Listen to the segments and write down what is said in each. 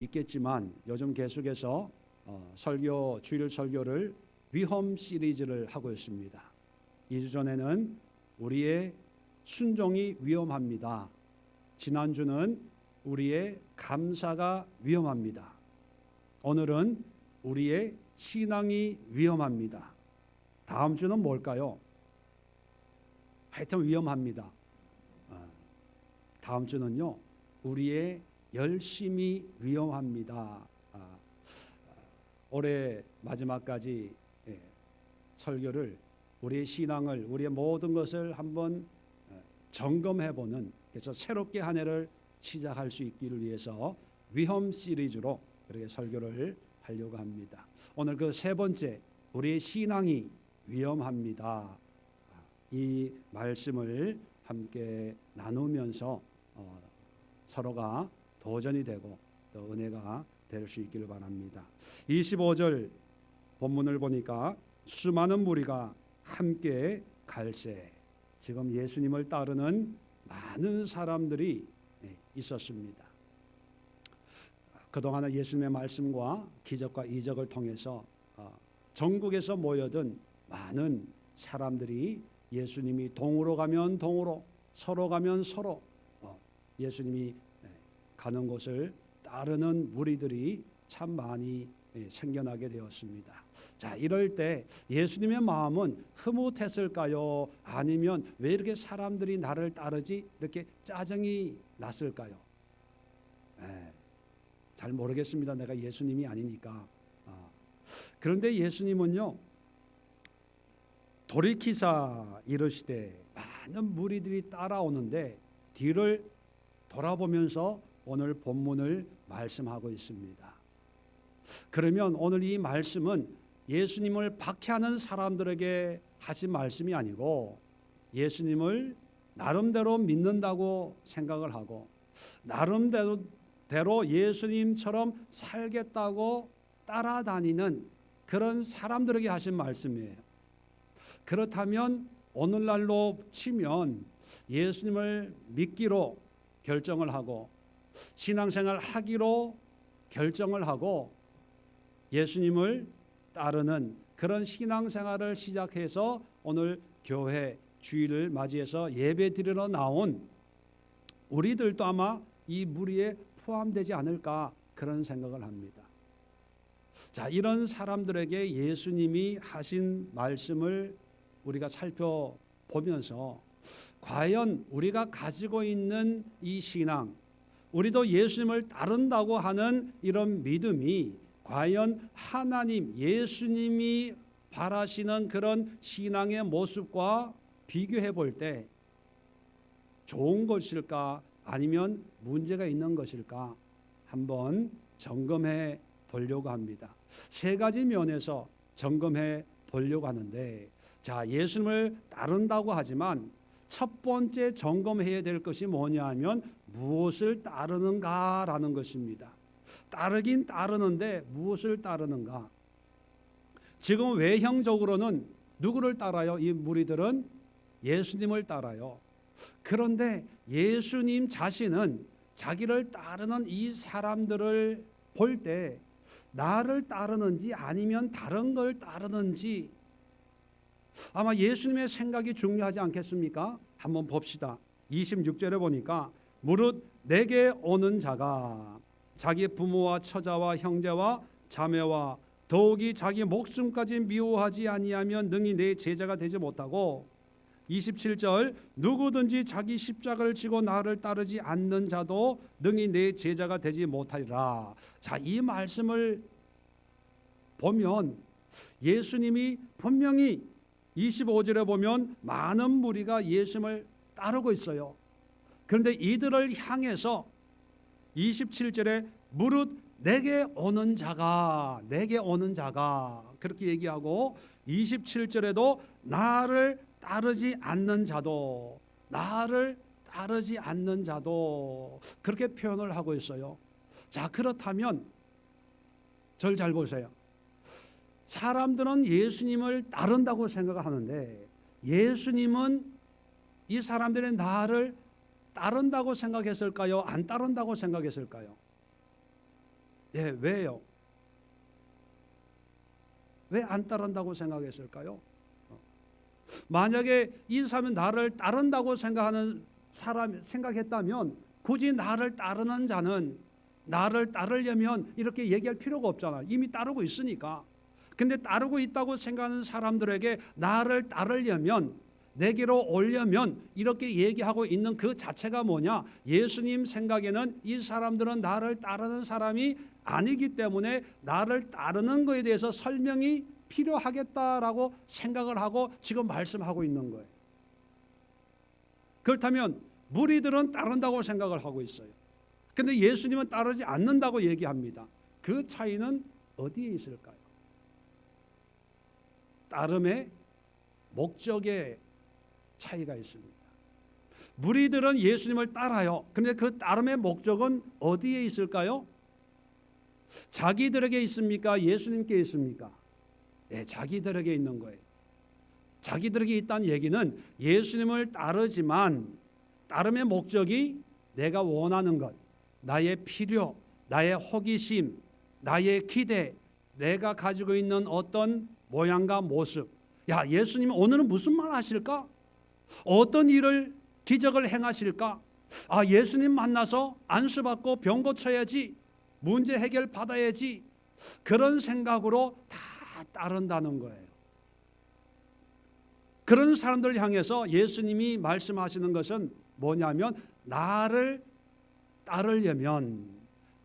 있겠지만 요즘 계속해서 주일 설교를 위험 시리즈를 하고 있습니다. 2주 전에는 우리의 순종이 위험합니다. 지난주는 우리의 감사가 위험합니다. 오늘은 우리의 신앙이 위험합니다. 다음 주는 뭘까요? 하여튼 위험합니다. 다음 주는요, 우리의 열심이 위험합니다. 올해 마지막까지 설교를 우리의 신앙을, 우리의 모든 것을 한번 점검해보는, 그래서 새롭게 한 해를 시작할 수 있기를 위해서 위험 시리즈로 그렇게 설교를 하려고 합니다. 오늘 그 세 번째, 우리의 신앙이 위험합니다. 이 말씀을 함께 나누면서 서로가 도전이 되고 또 은혜가 될 수 있기를 바랍니다. 25절 본문을 보니까 수많은 무리가 함께 갈새. 지금 예수님을 따르는 많은 사람들이 있었습니다. 그동안 예수님의 말씀과 기적과 이적을 통해서 전국에서 모여든 많은 사람들이 예수님이 동으로 가면 동으로, 서로 가면 서로 예수님이 가는 곳을 따르는 무리들이 참 많이 생겨나게 되었습니다. 자, 이럴 때 예수님의 마음은 흐뭇했을까요? 아니면 왜 이렇게 사람들이 나를 따르지? 이렇게 짜증이 났을까요? 잘 모르겠습니다. 내가 예수님이 아니니까. 그런데 예수님은요, 돌이키사 이르시되 많은 무리들이 따라오는데 뒤를 돌아보면서 오늘 본문을 말씀하고 있습니다. 그러면 오늘 이 말씀은 예수님을 박해하는 사람들에게 하신 말씀이 아니고 예수님을 나름대로 믿는다고 생각을 하고 나름대로 예수님처럼 살겠다고 따라다니는 그런 사람들에게 하신 말씀이에요. 그렇다면 오늘날로 치면 예수님을 믿기로 결정을 하고 신앙생활 하기로 결정을 하고 예수님을 따르는 그런 신앙생활을 시작해서 오늘 교회 주일을 맞이해서 예배 드리러 나온 우리들도 아마 이 무리에 포함되지 않을까 그런 생각을 합니다. 자, 이런 사람들에게 예수님이 하신 말씀을 우리가 살펴보면서 과연 우리가 가지고 있는 이 신앙, 우리도 예수님을 따른다고 하는 이런 믿음이 과연 하나님, 예수님이 바라시는 그런 신앙의 모습과 비교해 볼 때 좋은 것일까 아니면 문제가 있는 것일까 한번 점검해 보려고 합니다. 세 가지 면에서 점검해 보려고 하는데, 자, 예수님을 따른다고 하지만 첫 번째 점검해야 될 것이 뭐냐 하면 무엇을 따르는가라는 것입니다. 따르긴 따르는데 무엇을 따르는가? 지금 외형적으로는 누구를 따라요? 이 무리들은 예수님을 따라요. 그런데 예수님 자신은 자기를 따르는 이 사람들을 볼 때 나를 따르는지 아니면 다른 걸 따르는지 아마 예수님의 생각이 중요하지 않겠습니까? 한번 봅시다. 26절에 보니까 무릇 내게 오는 자가 자기 부모와 처자와 형제와 자매와 더욱이 자기 목숨까지 미워하지 아니하면 능히 내 제자가 되지 못하고 27절 누구든지 자기 십자가를 지고 나를 따르지 않는 자도 능히 내 제자가 되지 못하리라. 자, 이 말씀을 보면 예수님이 분명히 25절에 보면 많은 무리가 예수님을 따르고 있어요. 그런데 이들을 향해서 27절에 무릇 내게 오는 자가 그렇게 얘기하고 27절에도 나를 따르지 않는 자도 그렇게 표현을 하고 있어요. 자, 그렇다면 저를 잘 보세요. 사람들은 예수님을 따른다고 생각하는데 예수님은 이 사람들의 나를 따른다고 생각했을까요? 안 따른다고 생각했을까요? 예, 왜요? 왜 안 따른다고 생각했을까요? 만약에 이 사람이 나를 따른다고 생각하는 사람이 생각했다면 굳이 나를 따르는 자는 나를 따르려면 이렇게 얘기할 필요가 없잖아. 이미 따르고 있으니까. 근데 따르고 있다고 생각하는 사람들에게 나를 따르려면, 내게로 오려면 이렇게 얘기하고 있는 그 자체가 뭐냐? 예수님 생각에는 이 사람들은 나를 따르는 사람이 아니기 때문에 나를 따르는 것에 대해서 설명이 필요하겠다라고 생각을 하고 지금 말씀하고 있는 거예요. 그렇다면 무리들은 따른다고 생각을 하고 있어요. 근데 예수님은 따르지 않는다고 얘기합니다. 그 차이는 어디에 있을까요? 따름의 목적에 차이가 있습니다. 무리들은 예수님을 따라요. 그런데 그 따름의 목적은 어디에 있을까요? 자기들에게 있습니까? 예수님께 있습니까? 네, 자기들에게 있는 거예요. 자기들에게 있다는 얘기는 예수님을 따르지만 따름의 목적이 내가 원하는 것, 나의 필요, 나의 호기심, 나의 기대, 내가 가지고 있는 어떤 모양과 모습. 야, 예수님 오늘은 무슨 말 하실까? 어떤 일을 기적을 행하실까? 아, 예수님 만나서 안수받고 병 고쳐야지, 문제 해결 받아야지, 그런 생각으로 다 따른다는 거예요. 그런 사람들을 향해서 예수님이 말씀하시는 것은 뭐냐면, 나를 따르려면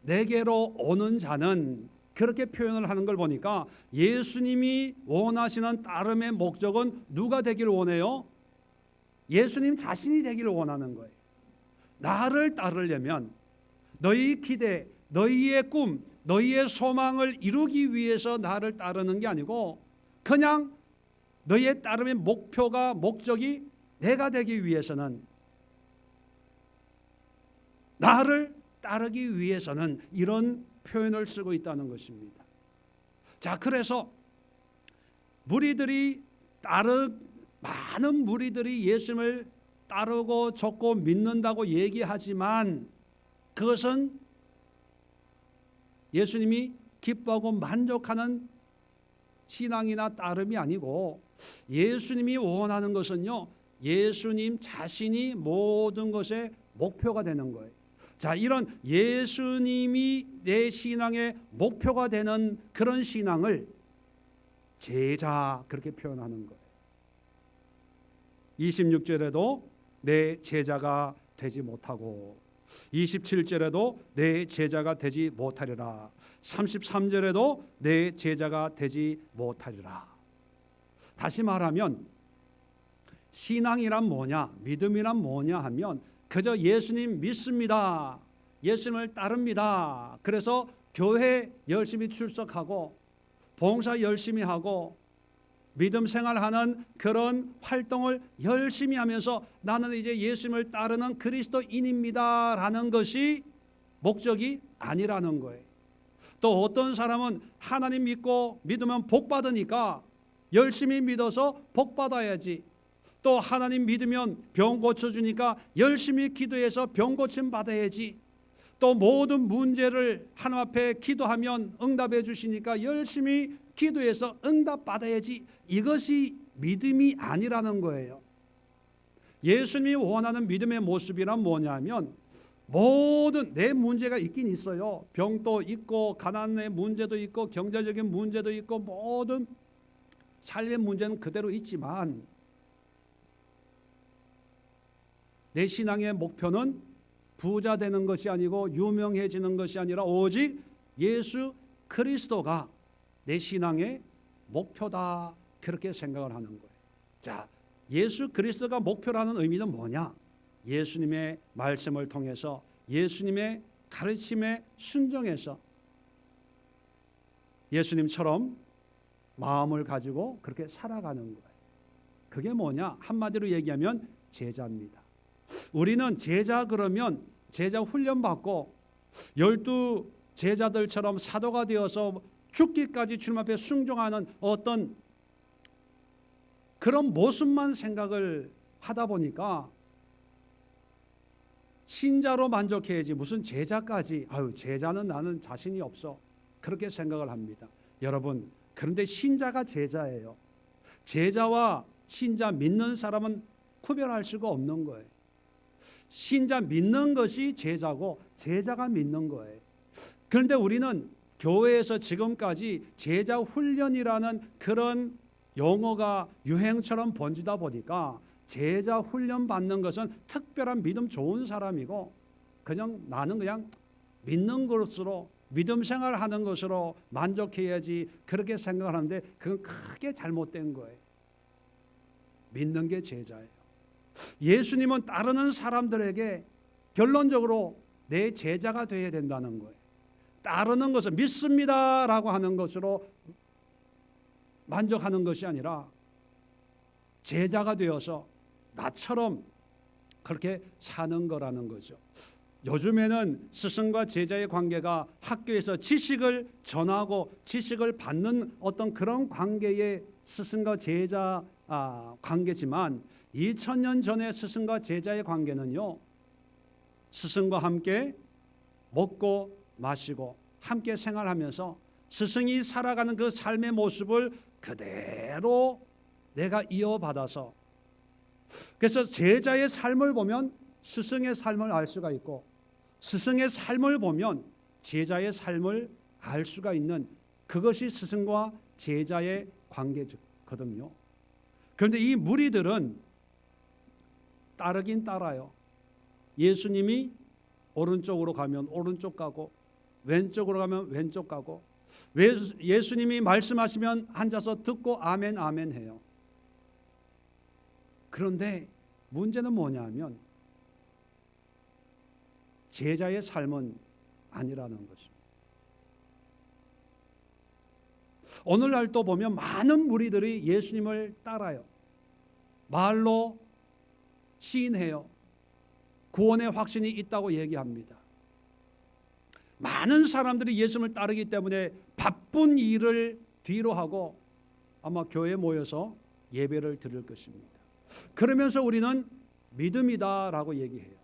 내게로 오는 자는, 그렇게 표현을 하는 걸 보니까 예수님이 원하시는 따름의 목적은 누가 되기를 원해요? 예수님 자신이 되기를 원하는 거예요. 나를 따르려면 너희 기대, 너희의 꿈, 너희의 소망을 이루기 위해서 나를 따르는 게 아니고, 그냥 너희의 따름의 목표가, 목적이 내가 되기 위해서는, 나를 따르기 위해서는, 이런 표현을 쓰고 있다는 것입니다. 자, 그래서 많은 무리들이 예수님을 따르고 쫓고 믿는다고 얘기하지만, 그것은 예수님이 기뻐하고 만족하는 신앙이나 따름이 아니고, 예수님이 원하는 것은요, 예수님 자신이 모든 것의 목표가 되는 거예요. 자, 이런 예수님이 내 신앙의 목표가 되는 그런 신앙을 제자, 그렇게 표현하는 거예요. 26절에도 내 제자가 되지 못하고, 27절에도 내 제자가 되지 못하리라, 33절에도 내 제자가 되지 못하리라. 다시 말하면 신앙이란 뭐냐, 믿음이란 뭐냐 하면 그저 예수님 믿습니다, 예수님을 따릅니다, 그래서 교회 열심히 출석하고 봉사 열심히 하고 믿음 생활하는 그런 활동을 열심히 하면서 나는 이제 예수님을 따르는 그리스도인입니다 라는 것이 목적이 아니라는 거예요. 또 어떤 사람은 하나님 믿고 믿으면 복 받으니까 열심히 믿어서 복 받아야지, 또 하나님 믿으면 병 고쳐주니까 열심히 기도해서 병 고침 받아야지, 또 모든 문제를 하나님 앞에 기도하면 응답해 주시니까 열심히 기도해서 응답 받아야지, 이것이 믿음이 아니라는 거예요. 예수님이 원하는 믿음의 모습이란 뭐냐면, 모든 내 문제가 있긴 있어요. 병도 있고 가난의 문제도 있고 경제적인 문제도 있고 모든 삶의 문제는 그대로 있지만, 내 신앙의 목표는 부자 되는 것이 아니고 유명해지는 것이 아니라 오직 예수 그리스도가 내 신앙의 목표다, 그렇게 생각을 하는 거예요. 자, 예수 그리스도가 목표라는 의미는 뭐냐? 예수님의 말씀을 통해서, 예수님의 가르침에 순종해서 예수님처럼 마음을 가지고 그렇게 살아가는 거예요. 그게 뭐냐? 한마디로 얘기하면 제자입니다. 우리는 제자 그러면 제자 훈련 받고 12 제자들처럼 사도가 되어서 죽기까지 주님 앞에 순종하는 어떤 그런 모습만 생각을 하다 보니까 신자로 만족해야지 무슨 제자까지. 제자는 나는 자신이 없어. 그렇게 생각을 합니다. 여러분, 그런데 신자가 제자예요. 제자와 신자 믿는 사람은 구별할 수가 없는 거예요. 신자 믿는 것이 제자고 제자가 믿는 거예요. 그런데 우리는 교회에서 지금까지 제자 훈련이라는 그런 용어가 유행처럼 번지다 보니까 제자 훈련 받는 것은 특별한 믿음 좋은 사람이고 나는 그냥 믿는 것으로 믿음 생활하는 것으로 만족해야지 그렇게 생각을 하는데 그건 크게 잘못된 거예요. 믿는 게 제자예요. 예수님은 따르는 사람들에게 결론적으로 내 제자가 되어야 된다는 거예요. 따르는 것을 믿습니다라고 하는 것으로 만족하는 것이 아니라 제자가 되어서 나처럼 그렇게 사는 거라는 거죠. 요즘에는 스승과 제자의 관계가 학교에서 지식을 전하고 지식을 받는 어떤 그런 관계의 스승과 제자 관계지만 2000년 전의 스승과 제자의 관계는요, 스승과 함께 먹고 마시고 함께 생활하면서 스승이 살아가는 그 삶의 모습을 그대로 내가 이어받아서, 그래서 제자의 삶을 보면 스승의 삶을 알 수가 있고 스승의 삶을 보면 제자의 삶을 알 수가 있는, 그것이 스승과 제자의 관계거든요. 그런데 이 무리들은 따르긴 따라요. 예수님이 오른쪽으로 가면 오른쪽 가고 왼쪽으로 가면 왼쪽 가고, 예수님이 말씀하시면 앉아서 듣고 아멘 아멘 해요. 그런데 문제는 뭐냐면 제자의 삶은 아니라는 것입니다. 오늘날 또 보면 많은 무리들이 예수님을 따라요. 말로 시인해요. 구원의 확신이 있다고 얘기합니다. 많은 사람들이 예수님을 따르기 때문에 바쁜 일을 뒤로 하고 아마 교회에 모여서 예배를 드릴 것입니다. 그러면서 우리는 믿음이다라고 얘기해요.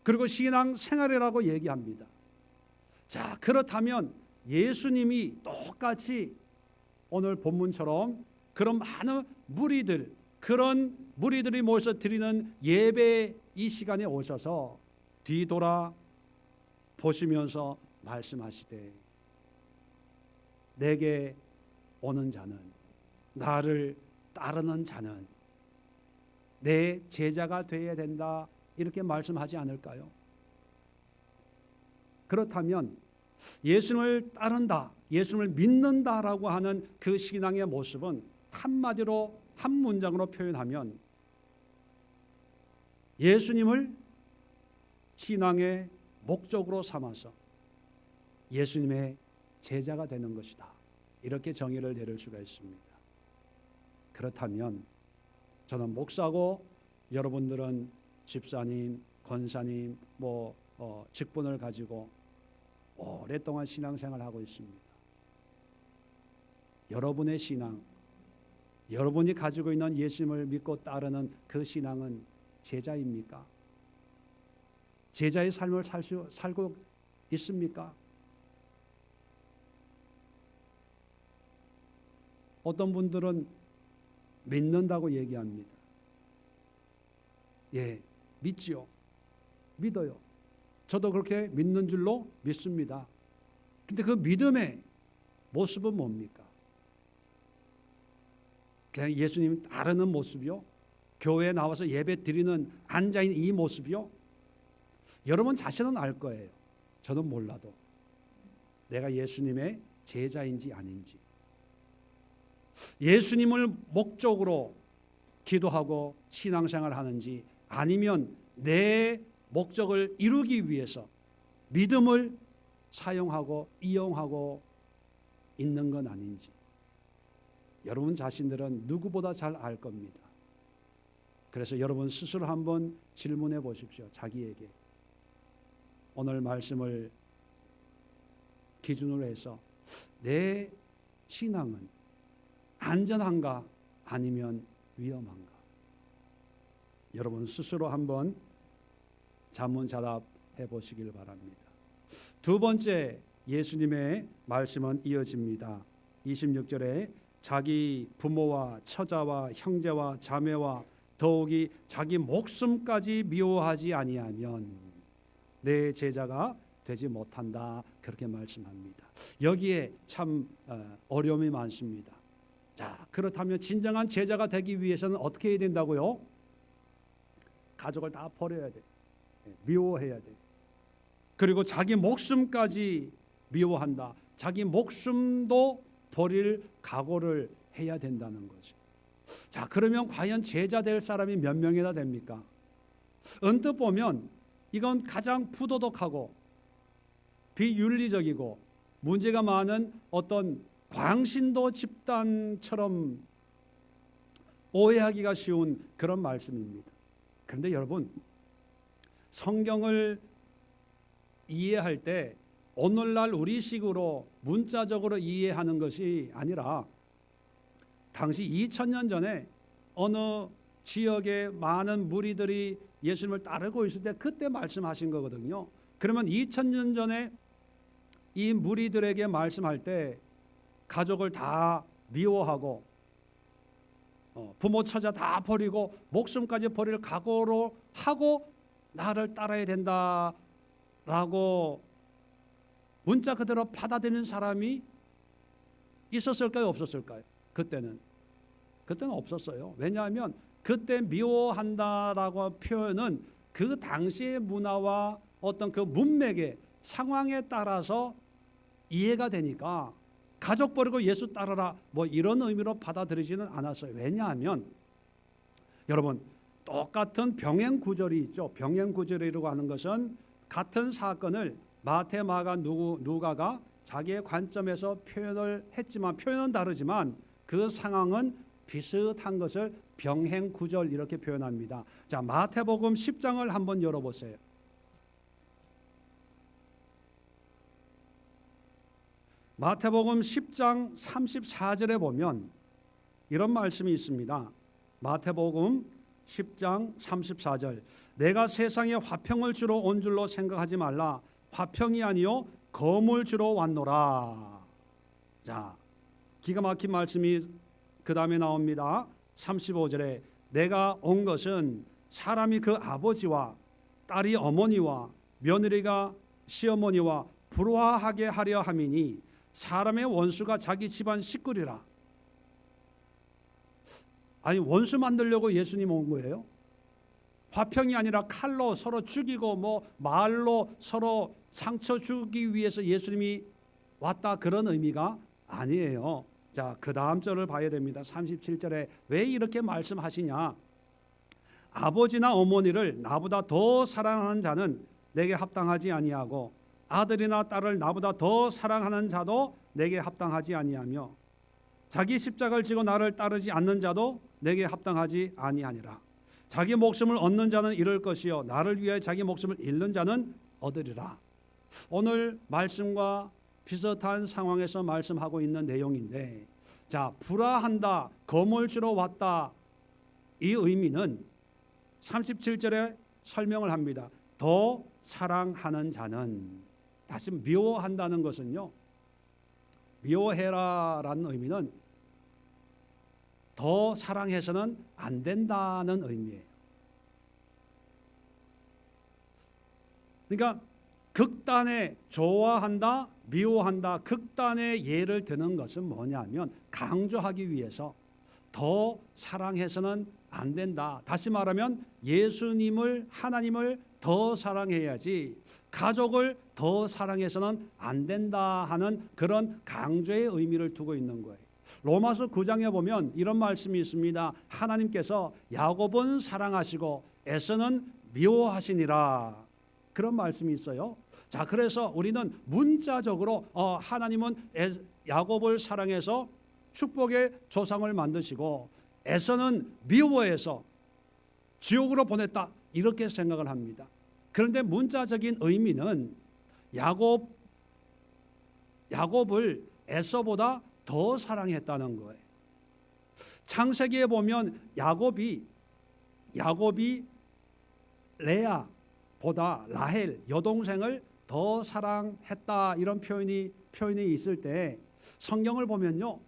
그리고 신앙 생활이라고 얘기합니다. 자, 그렇다면 예수님이 똑같이 오늘 본문처럼 그런 많은 무리들, 그런 무리들이 모여서 드리는 예배 이 시간에 오셔서 뒤돌아 보시면서 말씀하시되 내게 오는 자는, 나를 따르는 자는 내 제자가 되어야 된다, 이렇게 말씀하지 않을까요? 그렇다면 예수님을 따른다, 예수님을 믿는다라고 하는 그 신앙의 모습은 한마디로 한 문장으로 표현하면 예수님을 신앙의 목적으로 삼아서 예수님의 제자가 되는 것이다, 이렇게 정의를 내릴 수가 있습니다. 그렇다면 저는 목사고 여러분들은 집사님, 권사님, 직분을 가지고 오랫동안 신앙생활을 하고 있습니다. 여러분의 신앙, 여러분이 가지고 있는 예수님을 믿고 따르는 그 신앙은 제자입니까? 제자의 삶을 살고 있습니까? 어떤 분들은 믿는다고 얘기합니다. 예, 믿지요. 믿어요. 저도 그렇게 믿는 줄로 믿습니다. 근데 그 믿음의 모습은 뭡니까? 그냥 예수님 따르는 모습이요? 교회에 나와서 예배 드리는 앉아있는 이 모습이요? 여러분 자신은 알 거예요. 저는 몰라도 내가 예수님의 제자인지 아닌지, 예수님을 목적으로 기도하고 신앙생활 하는지, 아니면 내 목적을 이루기 위해서 믿음을 사용하고 이용하고 있는 건 아닌지, 여러분 자신들은 누구보다 잘 알 겁니다. 그래서 여러분 스스로 한번 질문해 보십시오. 자기에게 오늘 말씀을 기준으로 해서 내 신앙은 안전한가 아니면 위험한가? 여러분 스스로 한번 자문자답해 보시길 바랍니다. 두 번째 예수님의 말씀은 이어집니다. 26절에 자기 부모와 처자와 형제와 자매와 더욱이 자기 목숨까지 미워하지 아니하면 내 제자가 되지 못한다, 그렇게 말씀합니다. 여기에 참 어려움이 많습니다. 자, 그렇다면 진정한 제자가 되기 위해서는 어떻게 해야 된다고요? 가족을 다 버려야 돼. 미워해야 돼. 그리고 자기 목숨까지 미워한다. 자기 목숨도 버릴 각오를 해야 된다는 거죠. 자, 그러면 과연 제자 될 사람이 몇 명이나 됩니까? 언뜻 보면 이건 가장 부도덕하고 비윤리적이고 문제가 많은 어떤 광신도 집단처럼 오해하기가 쉬운 그런 말씀입니다. 그런데 여러분, 성경을 이해할 때 오늘날 우리식으로 문자적으로 이해하는 것이 아니라 당시 2000년 전에 어느 지역에 많은 무리들이 예수님을 따르고 있을 때 그때 말씀하신 거거든요. 그러면 2000년 전에 이 무리들에게 말씀할 때 가족을 다 미워하고 부모 처자 다 버리고 목숨까지 버릴 각오로 하고 나를 따라야 된다라고 문자 그대로 받아들이는 사람이 있었을까요, 없었을까요? 그때는 없었어요. 왜냐하면 그때 미워한다라고 표현은 그 당시의 문화와 어떤 그 문맥의 상황에 따라서 이해가 되니까 가족 버리고 예수 따르라 뭐 이런 의미로 받아들이지는 않았어요. 왜냐하면 여러분, 똑같은 병행 구절이 있죠. 병행 구절이라고 하는 것은 같은 사건을 마태, 마가, 누가가 자기의 관점에서 표현을 했지만 표현은 다르지만 그 상황은 비슷한 것을 병행 구절 이렇게 표현합니다. 자, 마태복음 10장을 한번 열어보세요. 마태복음 10장 34절에 보면 이런 말씀이 있습니다. 마태복음 10장 34절. 내가 세상에 화평을 주러 온 줄로 생각하지 말라. 화평이 아니요 검을 주러 왔노라. 자, 기가 막힌 말씀이 그 다음에 나옵니다. 35절에 내가 온 것은 사람이 그 아버지와 딸이 어머니와 며느리가 시어머니와 불화하게 하려 함이니 사람의 원수가 자기 집안 식구리라. 아니, 원수 만들려고 예수님 온 거예요? 화평이 아니라 칼로 서로 죽이고 뭐 말로 서로 상처 주기 위해서 예수님이 왔다, 그런 의미가 아니에요. 자, 그 다음 절을 봐야 됩니다. 37절에 왜 이렇게 말씀하시냐? 아버지나 어머니를 나보다 더 사랑하는 자는 내게 합당하지 아니하고 아들이나 딸을 나보다 더 사랑하는 자도 내게 합당하지 아니하며 자기 십자가를 지고 나를 따르지 않는 자도 내게 합당하지 아니하니라. 자기 목숨을 얻는 자는 잃을 것이요 나를 위해 자기 목숨을 잃는 자는 얻으리라. 오늘 말씀과 비슷한 상황에서 말씀하고 있는 내용인데, 자, 불화한다, 검을 주러 왔다, 이 의미는 37절에 설명을 합니다. 더 사랑하는 자는, 다시 미워한다는 것은요, 미워해라라는 의미는 더 사랑해서는 안 된다는 의미예요. 그러니까 극단에 좋아한다, 미워한다, 극단의 예를 드는 것은 뭐냐면 강조하기 위해서 더 사랑해서는 안 된다. 다시 말하면 예수님을, 하나님을 더 사랑해야지 가족을 더 사랑해서는 안 된다 하는 그런 강조의 의미를 두고 있는 거예요. 로마서 9장에 보면 이런 말씀이 있습니다. 하나님께서 야곱은 사랑하시고 에서는 미워하시니라, 그런 말씀이 있어요. 자, 그래서 우리는 문자적으로 하나님은 야곱을 사랑해서 축복의 조상을 만드시고 에서는 미워해서 지옥으로 보냈다, 이렇게 생각을 합니다. 그런데 문자적인 의미는 야곱을 에서보다 더 사랑했다는 거예요. 창세기에 보면 야곱이 레아, 보다 라헬 여동생을 더 사랑했다 이런 표현이 있을 때 성경을 보면요,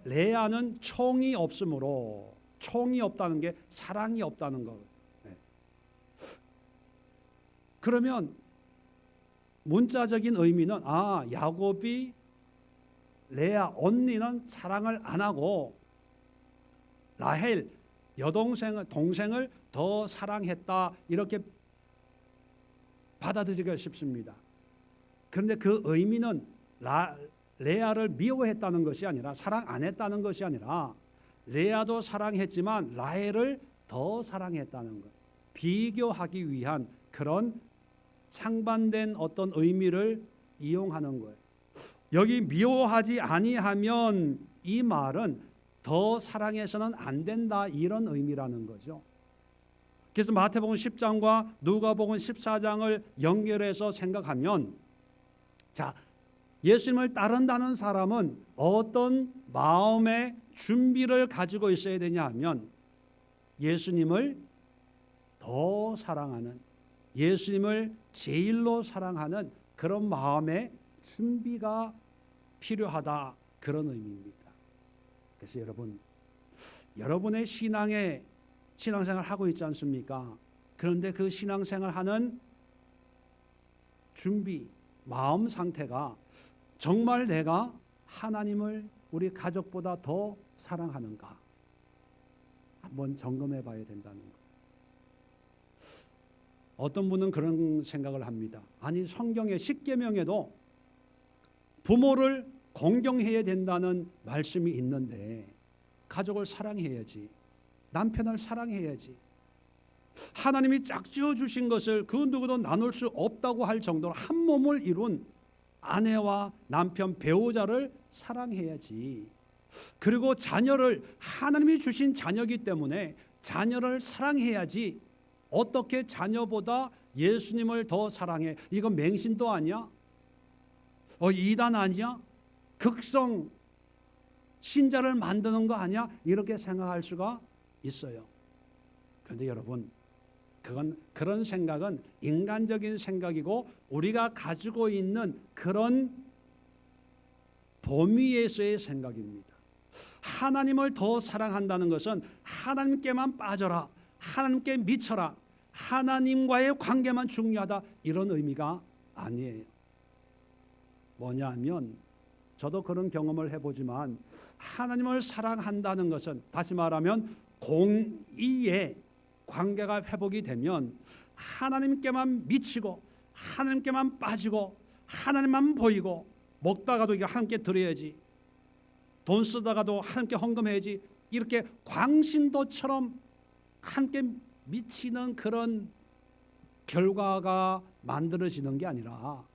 레아는 총이 없으므로, 총이 없다는 게 사랑이 없다는 거. 그러면 문자적인 의미는 야곱이 레아 언니는 사랑을 안 하고 라헬 동생을 더 사랑했다 이렇게 받아들이기가 쉽습니다. 그런데 그 의미는 레아를 미워했다는 것이 아니라, 사랑 안 했다는 것이 아니라, 레아도 사랑했지만 라헬을 더 사랑했다는 것, 비교하기 위한 그런 상반된 어떤 의미를 이용하는 거예요. 여기 미워하지 아니하면 이 말은 더 사랑해서는 안 된다 이런 의미라는 거죠. 그래서 마태복음 10장과 누가복음 14장을 연결해서 생각하면, 자, 예수님을 따른다는 사람은 어떤 마음의 준비를 가지고 있어야 되냐 하면, 예수님을 더 사랑하는, 예수님을 제일로 사랑하는 그런 마음의 준비가 필요하다 그런 의미입니다. 그래서 여러분의 신앙생활 하고 있지 않습니까? 그런데 그 신앙생활 하는 준비, 마음 상태가 정말 내가 하나님을 우리 가족보다 더 사랑하는가 한번 점검해 봐야 된다는 거. 어떤 분은 그런 생각을 합니다. 아니, 성경의 십계명에도 부모를 공경해야 된다는 말씀이 있는데 가족을 사랑해야지, 남편을 사랑해야지, 하나님이 짝지어 주신 것을 그 누구도 나눌 수 없다고 할 정도로 한 몸을 이룬 아내와 남편, 배우자를 사랑해야지, 그리고 자녀를, 하나님이 주신 자녀이기 때문에 자녀를 사랑해야지, 어떻게 자녀보다 예수님을 더 사랑해? 이건 맹신도 아니야? 이단 아니야? 극성 신자를 만드는 거 아니야? 이렇게 생각할 수가 있어요. 그런데 여러분, 그런 생각은 인간적인 생각이고 우리가 가지고 있는 그런 범위에서의 생각입니다. 하나님을 더 사랑한다는 것은 하나님께만 빠져라, 하나님께 미쳐라, 하나님과의 관계만 중요하다 이런 의미가 아니에요. 뭐냐 하면, 저도 그런 경험을 해보지만, 하나님을 사랑한다는 것은 다시 말하면 공의의 관계가 회복이 되면 하나님께만 미치고 하나님께만 빠지고 하나님만 보이고, 먹다가도 이거 하나님께 드려야지, 돈 쓰다가도 하나님께 헌금해야지, 이렇게 광신도처럼 함께 미치는 그런 결과가 만들어지는 게 아니라,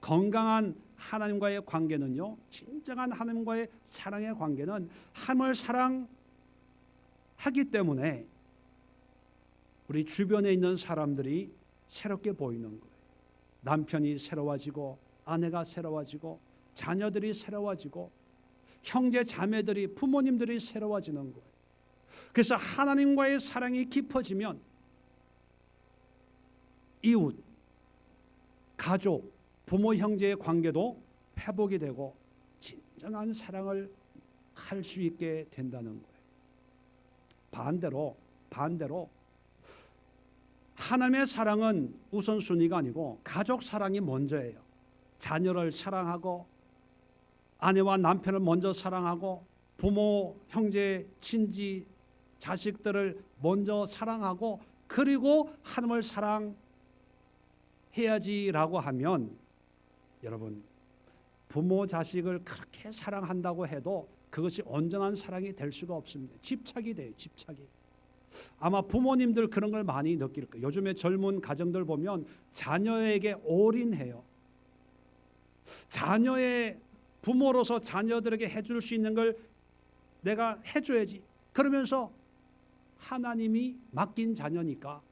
건강한 하나님과의 관계는요, 진정한 하나님과의 사랑의 관계는 하나님을 사랑하기 때문에 우리 주변에 있는 사람들이 새롭게 보이는 거예요. 남편이 새로워지고, 아내가 새로워지고, 자녀들이 새로워지고, 형제 자매들이, 부모님들이 새로워지는 거예요. 그래서 하나님과의 사랑이 깊어지면 이웃, 가족, 부모 형제의 관계도 회복이 되고 진정한 사랑을 할 수 있게 된다는 거예요. 반대로 하나님의 사랑은 우선순위가 아니고 가족 사랑이 먼저예요. 자녀를 사랑하고, 아내와 남편을 먼저 사랑하고, 부모, 형제, 친지, 자식들을 먼저 사랑하고, 그리고 하나님을 사랑해야지라고 하면, 여러분, 부모, 자식을 그렇게 사랑한다고 해도 그것이 온전한 사랑이 될 수가 없습니다. 집착이 돼요, 집착이. 아마 부모님들 그런 걸 많이 느낄 거예요. 요즘에 젊은 가정들 보면 자녀에게 올인해요. 자녀의 부모로서 자녀들에게 해줄 수 있는 걸 내가 해줘야지. 그러면서 하나님이 맡긴 자녀니까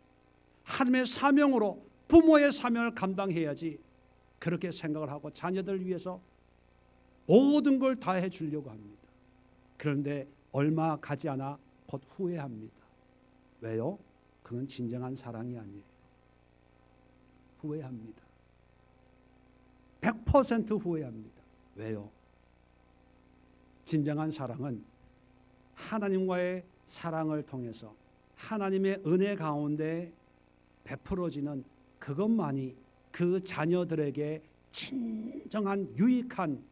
하나님의 사명으로 부모의 사명을 감당해야지, 그렇게 생각을 하고 자녀들 위해서 모든 걸 다 해주려고 합니다. 그런데 얼마 가지 않아 곧 후회합니다. 왜요? 그건 진정한 사랑이 아니에요. 후회합니다. 100% 후회합니다. 왜요? 진정한 사랑은 하나님과의 사랑을 통해서 하나님의 은혜 가운데 베풀어지는 그것만이 그 자녀들에게 진정한 유익한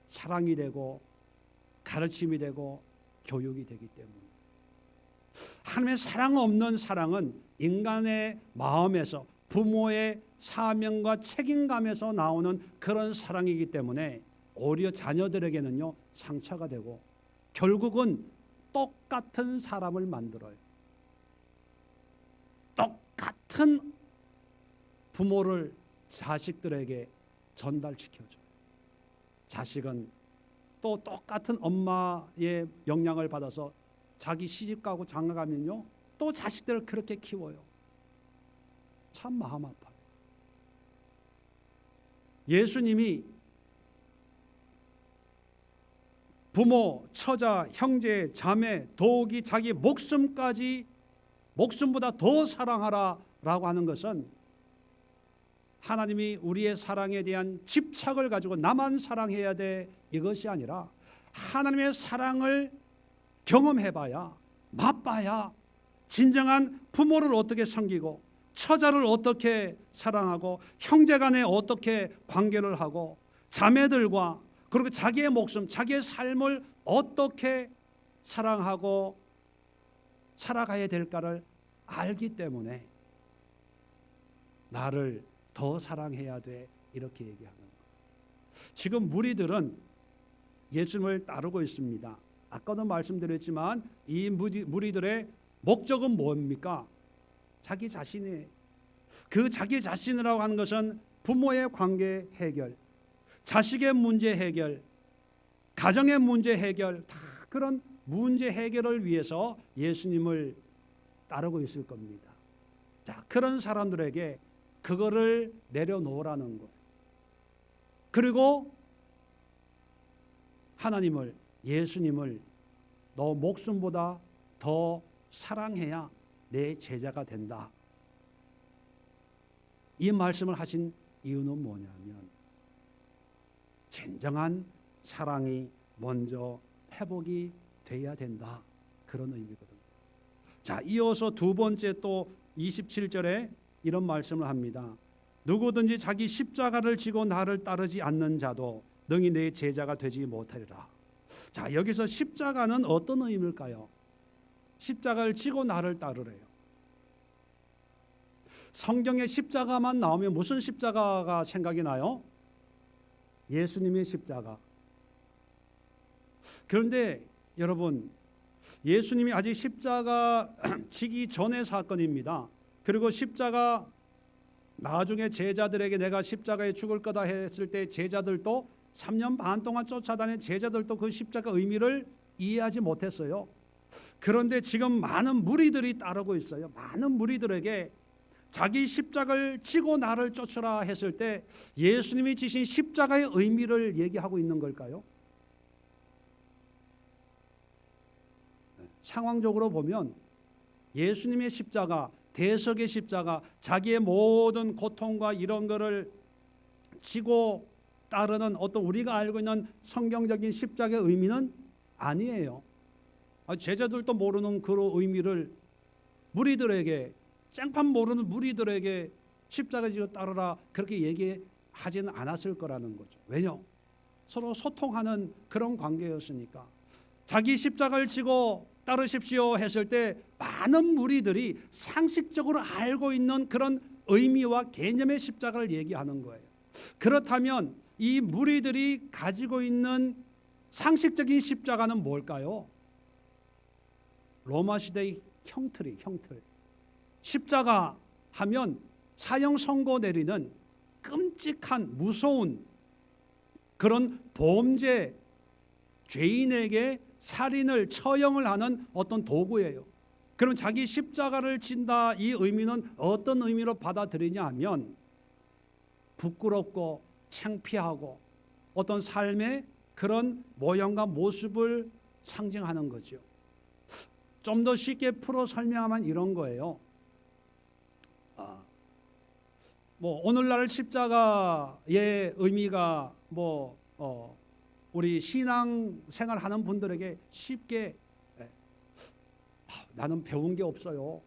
사랑이 되고 가르침이 되고 교육이 되기 때문에, 하나님의 사랑 없는 사랑은 인간의 마음에서 부모의 사명과 책임감에서 나오는 그런 사랑이기 때문에 오히려 자녀들에게는요 상처가 되고 결국은 똑같은 사람을 만들어요. 똑같은 부모를 자식들에게 전달시켜줘요. 자식은 또 똑같은 엄마의 영향을 받아서 자기 시집가고 장가가면요 또 자식들을 그렇게 키워요. 참 마음 아파요. 예수님이 부모, 처자, 형제, 자매, 더욱이 자기 목숨까지 목숨보다 더 사랑하라 라고 하는 것은 하나님이 우리의 사랑에 대한 집착을 가지고 나만 사랑해야 돼 이것이 아니라 하나님의 사랑을 경험해봐야, 맛봐야 진정한 부모를 어떻게 섬기고 처자를 어떻게 사랑하고 형제간에 어떻게 관계를 하고 자매들과 그리고 자기의 목숨, 자기의 삶을 어떻게 사랑하고 살아가야 될까를 알기 때문에 나를 더 사랑해야 돼 이렇게 얘기하는 거예요. 지금 무리들은 예수님을 따르고 있습니다. 아까도 말씀드렸지만 이 무리들의 목적은 뭡니까? 자기 자신의 그 자기 자신이라고 하는 것은 부모의 관계 해결, 자식의 문제 해결, 가정의 문제 해결, 다 그런 문제 해결을 위해서 예수님을 따르고 있을 겁니다. 자, 그런 사람들에게 그거를 내려놓으라는 거예요. 그리고 하나님을, 예수님을 너 목숨보다 더 사랑해야 내 제자가 된다. 이 말씀을 하신 이유는 뭐냐면 진정한 사랑이 먼저 회복이 돼야 된다. 그런 의미거든요. 자, 이어서 두 번째 또 27절에 이런 말씀을 합니다. 누구든지 자기 십자가를 지고 나를 따르지 않는 자도 능히 내 제자가 되지 못하리라. 자, 여기서 십자가는 어떤 의미일까요? 십자가를 지고 나를 따르래요. 성경에 십자가만 나오면 무슨 십자가가 생각이 나요? 예수님의 십자가. 그런데 여러분, 예수님이 아직 십자가 지기 전의 사건입니다. 그리고 십자가 나중에 제자들에게 내가 십자가에 죽을 거다 했을 때 제자들도 3년 반 동안 쫓아다닌 제자들도 그 십자가 의미를 이해하지 못했어요. 그런데 지금 많은 무리들이 따르고 있어요. 많은 무리들에게 자기 십자가를 지고 나를 쫓으라 했을 때 예수님이 지신 십자가의 의미를 얘기하고 있는 걸까요? 상황적으로 보면 예수님의 십자가, 대속의 십자가, 자기의 모든 고통과 이런 거를 지고 따르는 어떤 우리가 알고 있는 성경적인 십자가의 의미는 아니에요. 제자들도 모르는 그런 의미를 무리들에게, 짱판 모르는 무리들에게 십자가 지고 따르라 그렇게 얘기하지는 않았을 거라는 거죠. 왜냐? 서로 소통하는 그런 관계였으니까. 자기 십자가를 지고 따르십시오 했을 때 많은 무리들이 상식적으로 알고 있는 그런 의미와 개념의 십자가를 얘기하는 거예요. 그렇다면 이 무리들이 가지고 있는 상식적인 십자가는 뭘까요? 로마 시대의 형틀. 십자가 하면 사형 선고 내리는 끔찍한 무서운 그런 범죄, 죄인에게 살인을 처형을 하는 어떤 도구예요. 그럼 자기 십자가를 진다 이 의미는 어떤 의미로 받아들이냐 하면 부끄럽고 창피하고 어떤 삶의 그런 모양과 모습을 상징하는 거죠. 좀 더 쉽게 풀어 설명하면 이런 거예요. 뭐 오늘날 십자가의 의미가 우리 신앙 생활하는 분들에게 쉽게 나는 배운 게 없어요.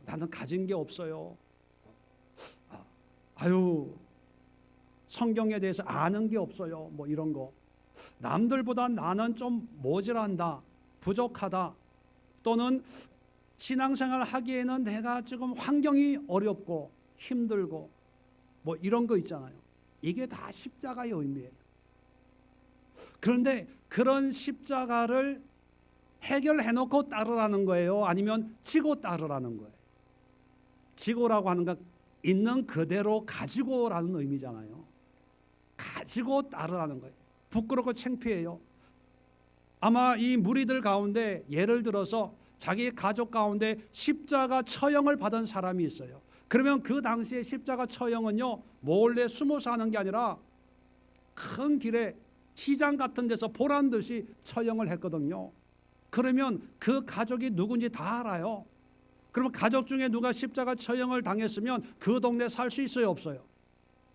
나는 가진 게 없어요. 성경에 대해서 아는 게 없어요. 이런 거. 남들보다 나는 좀 모자란다, 부족하다, 또는 신앙생활 하기에는 내가 지금 환경이 어렵고 힘들고 이런 거 있잖아요. 이게 다 십자가의 의미예요. 그런데 그런 십자가를 해결해 놓고 따르라는 거예요? 아니면 지고 따르라는 거예요? 지고라고 하는 건 있는 그대로 가지고라는 의미잖아요. 가지고 따르라는 거예요. 부끄럽고 창피해요. 아마 이 무리들 가운데 예를 들어서 자기 가족 가운데 십자가 처형을 받은 사람이 있어요. 그러면 그 당시에 십자가 처형은요, 몰래 숨어서 하는 게 아니라 큰 길에 시장 같은 데서 보란 듯이 처형을 했거든요. 그러면 그 가족이 누군지 다 알아요. 그러면 가족 중에 누가 십자가 처형을 당했으면 그 동네 살 수 있어요, 없어요?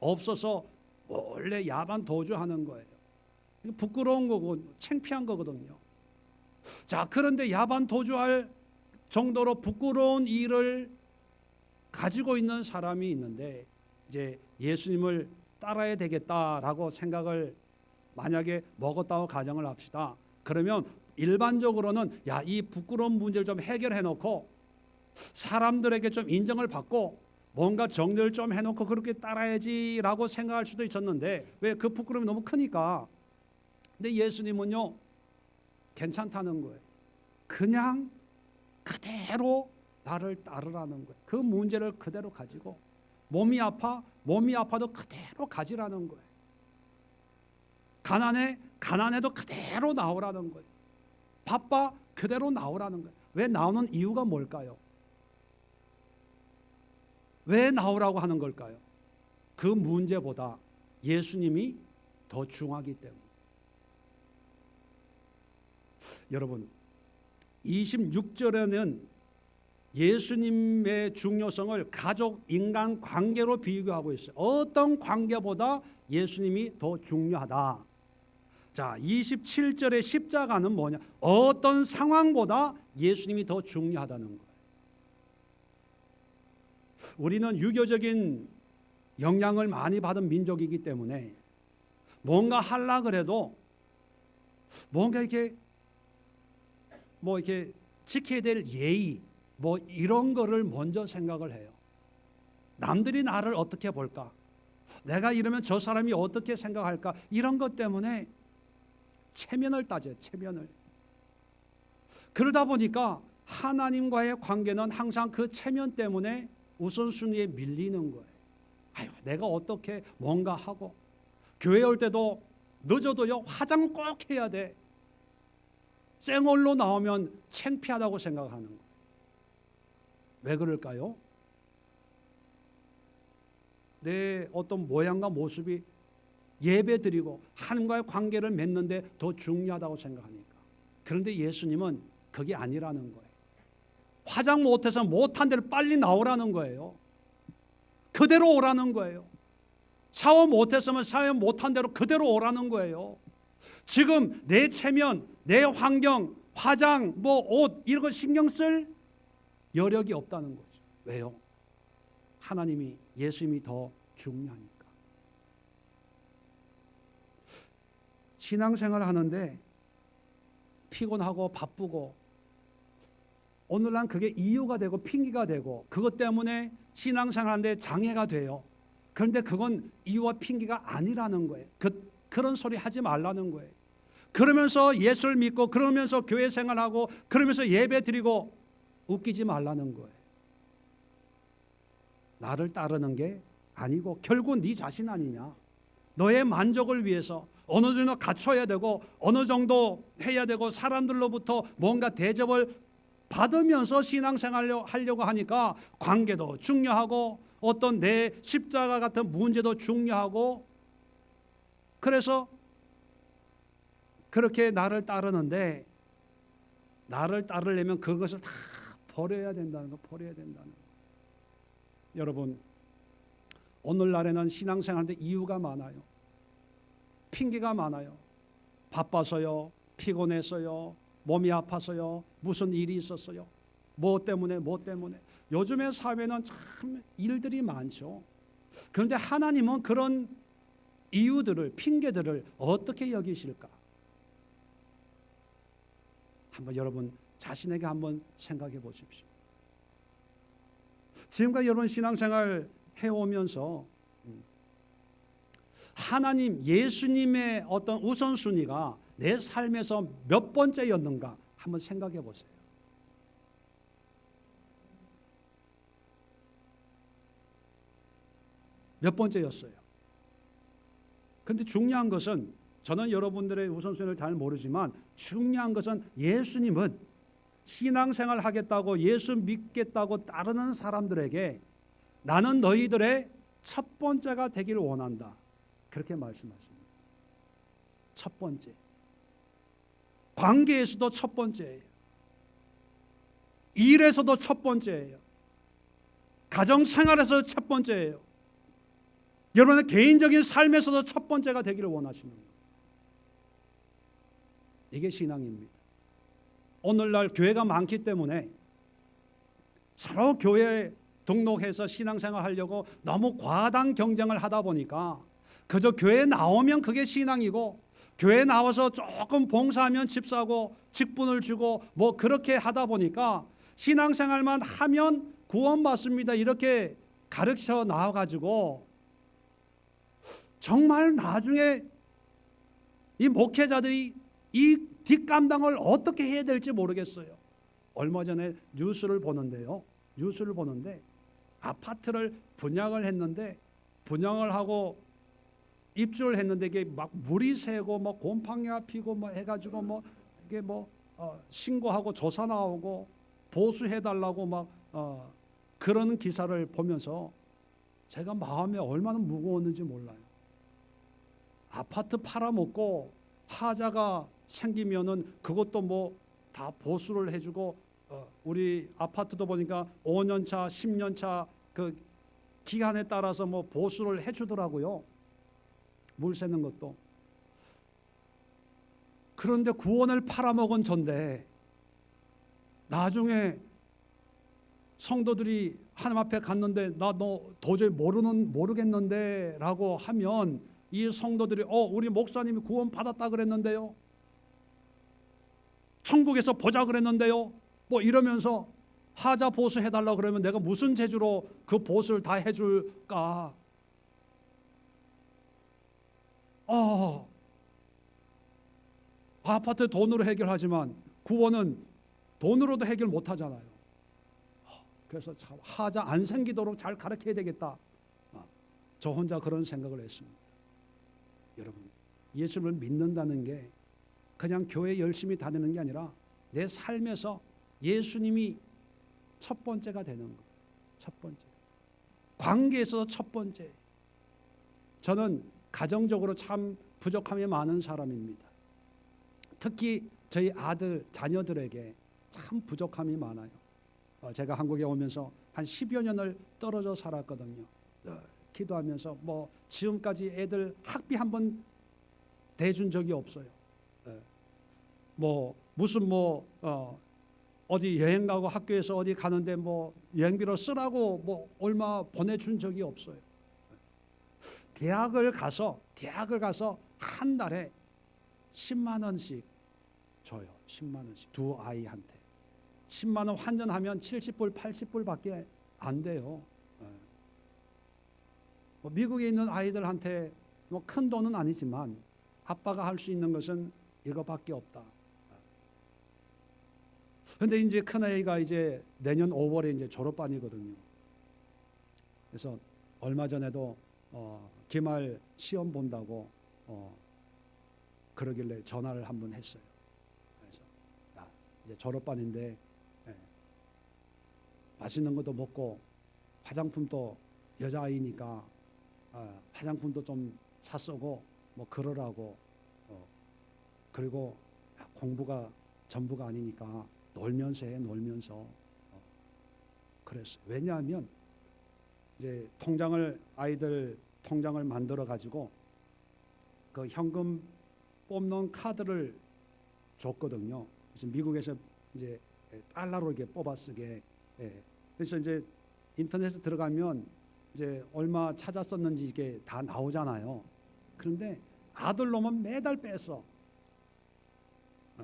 없어서 몰래 야반 도주하는 거예요. 부끄러운 거고 창피한 거거든요. 자, 그런데 야반 도주할 정도로 부끄러운 일을 가지고 있는 사람이 있는데, 이제 예수님을 따라야 되겠다라고 생각을 만약에 먹었다고 가정을 합시다. 그러면 일반적으로는 이 부끄러운 문제를 좀 해결해 놓고 사람들에게 좀 인정을 받고 뭔가 정리를 좀 해놓고 그렇게 따라야지라고 생각할 수도 있었는데, 왜? 그 부끄러움이 너무 크니까. 근데 예수님은요, 괜찮다는 거예요. 그냥 그대로 나를 따르라는 거예요. 그 문제를 그대로 가지고, 몸이 아파도 그대로 가지라는 거예요. 가난해도 그대로 나오라는 거예요. 바빠, 그대로 나오라는 거예요. 왜 나오는 이유가 뭘까요? 왜 나오라고 하는 걸까요? 그 문제보다 예수님이 더 중요하기 때문에. 여러분, 26절에는 예수님의 중요성을 가족, 인간 관계로 비교하고 있어요. 어떤 관계보다 예수님이 더 중요하다. 자, 27절의 십자가는 뭐냐? 어떤 상황보다 예수님이 더 중요하다는 거예요. 우리는 유교적인 영향을 많이 받은 민족이기 때문에 뭔가 하려고 그래도 뭔가 이렇게 지켜야 될 예의 이런 거를 먼저 생각을 해요. 남들이 나를 어떻게 볼까? 내가 이러면 저 사람이 어떻게 생각할까? 이런 것 때문에 체면을 따져요. 체면을. 그러다 보니까 하나님과의 관계는 항상 그 체면 때문에 우선순위에 밀리는 거예요. 내가 어떻게 뭔가 하고, 교회 올 때도 늦어도요, 화장 꼭 해야 돼. 쌩얼로 나오면 창피하다고 생각하는 거예요. 왜 그럴까요? 내 어떤 모양과 모습이 예배드리고 하나님과의 관계를 맺는데 더 중요하다고 생각하니까. 그런데 예수님은 그게 아니라는 거예요. 화장 못해서 못한 대로 빨리 나오라는 거예요. 그대로 오라는 거예요. 샤워 못했으면 샤워 못한 대로 그대로 오라는 거예요. 지금 내 체면, 내 환경, 화장, 옷 이런 거 신경 쓸 여력이 없다는 거죠. 왜요? 하나님이, 예수님이 더 중요하니까. 신앙생활 하는데 피곤하고 바쁘고 오늘날 그게 이유가 되고 핑계가 되고 그것 때문에 신앙생활하는데 장애가 돼요. 그런데 그건 이유와 핑계가 아니라는 거예요. 그런 소리 하지 말라는 거예요. 그러면서 예수를 믿고 그러면서 교회 생활하고 그러면서 예배 드리고 웃기지 말라는 거예요. 나를 따르는 게 아니고 결국 네 자신 아니냐. 너의 만족을 위해서 어느 정도 갖춰야 되고 어느 정도 해야 되고 사람들로부터 뭔가 대접을 받으면서 신앙생활 하려고 하니까 관계도 중요하고 어떤 내 십자가 같은 문제도 중요하고, 그래서 그렇게 나를 따르는데, 나를 따르려면 그것을 다 버려야 된다는 거, 버려야 된다는 거. 여러분, 오늘날에는 신앙생활하는데 이유가 많아요. 핑계가 많아요. 바빠서요, 피곤해서요, 몸이 아파서요, 무슨 일이 있었어요, 뭐 때문에. 요즘의 사회는 참 일들이 많죠. 그런데 하나님은 그런 이유들을, 핑계들을 어떻게 여기실까? 한번 여러분 자신에게 한번 생각해 보십시오. 지금까지 여러분 신앙생활 해오면서 하나님, 예수님의 어떤 우선순위가 내 삶에서 몇 번째였는가 한번 생각해 보세요. 몇 번째였어요. 그런데 중요한 것은, 저는 여러분들의 우선순위를 잘 모르지만 중요한 것은 예수님은 신앙생활 하겠다고 예수 믿겠다고 따르는 사람들에게 나는 너희들의 첫 번째가 되기를 원한다, 그렇게 말씀하십니다. 첫 번째. 관계에서도 첫 번째예요. 일에서도 첫 번째예요. 가정생활에서 첫 번째예요. 여러분의 개인적인 삶에서도 첫 번째가 되기를 원하시는 거예요. 이게 신앙입니다. 오늘날 교회가 많기 때문에 서로 교회에 등록해서 신앙생활 하려고 너무 과당 경쟁을 하다 보니까 그저 교회에 나오면 그게 신앙이고, 교회에 나와서 조금 봉사하면 집 사고 직분을 주고 뭐 그렇게 하다 보니까 신앙생활만 하면 구원받습니다, 이렇게 가르쳐 나와가지고 정말 나중에 이 목회자들이 이 뒷감당을 어떻게 해야 될지 모르겠어요. 얼마 전에 뉴스를 보는데 아파트를 분양을 했는데, 분양을 하고 입주를 했는데 이게 막 물이 새고 뭐 곰팡이가 피고 뭐 해가지고 뭐 이게 뭐 신고하고 조사 나오고 보수해달라고 막 그런 기사를 보면서 제가 마음이 얼마나 무거웠는지 몰라요. 아파트 팔아먹고 하자가 생기면은 그것도 뭐 다 보수를 해주고, 우리 아파트도 보니까 5년차, 10년차 그 기간에 따라서 뭐 보수를 해주더라고요. 물 새는 것도. 그런데 구원을 팔아먹은 전데 나중에 성도들이 하나님 앞에 갔는데 나 너 도저히 모르겠는데 라고 하면 이 성도들이 우리 목사님이 구원 받았다 그랬는데요, 천국에서 보자 그랬는데요, 뭐 이러면서 하자 보수 해달라 그러면 내가 무슨 재주로 그 보수를 다 해줄까? 아파트 돈으로 해결하지만 구원은 돈으로도 해결 못하잖아요. 그래서 참 하자 안 생기도록 잘 가르쳐야 되겠다. 저 혼자 그런 생각을 했습니다. 여러분, 예수를 믿는다는 게 그냥 교회 열심히 다니는 게 아니라 내 삶에서 예수님이 첫 번째가 되는 거예요. 첫 번째. 관계에서 첫 번째. 저는 가정적으로 참 부족함이 많은 사람입니다. 특히 저희 아들, 자녀들에게 참 부족함이 많아요. 제가 한국에 오면서 한 10여 년을 떨어져 살았거든요. 기도하면서 뭐 지금까지 애들 학비 한 번 대준 적이 없어요. 뭐 무슨 어디 여행 가고 학교에서 어디 가는데 뭐 여행비로 쓰라고 뭐 얼마 보내준 적이 없어요. 대학을 가서 한 달에 10만 원씩 줘요. 10만 원씩 두 아이한테. 10만 원 환전하면 70불, 80불밖에 안 돼요. 미국에 있는 아이들한테 뭐 큰 돈은 아니지만 아빠가 할 수 있는 것은 이거밖에 없다. 그런데 이제 큰 아이가 이제 내년 5월에 이제 졸업반이거든요. 그래서 얼마 전에도 기말 시험 본다고 그러길래 전화를 한번 했어요. 그래서 이제 졸업반인데 맛있는 것도 먹고 화장품도 여자아이니까 화장품도 좀 샀쓰고 뭐 그러라고, 그리고 공부가 전부가 아니니까 놀면서 해, 놀면서. 그랬어요. 왜냐하면 이제 아이들 통장을 만들어 가지고 그 현금 뽑는 카드를 줬거든요. 그래서 미국에서 이제 달러로 이렇게 뽑아 쓰게. 예. 그래서 이제 인터넷에 들어가면 이제 얼마 찾았었는지 이게 다 나오잖아요. 그런데 아들 놈은 매달 뺐어. 예.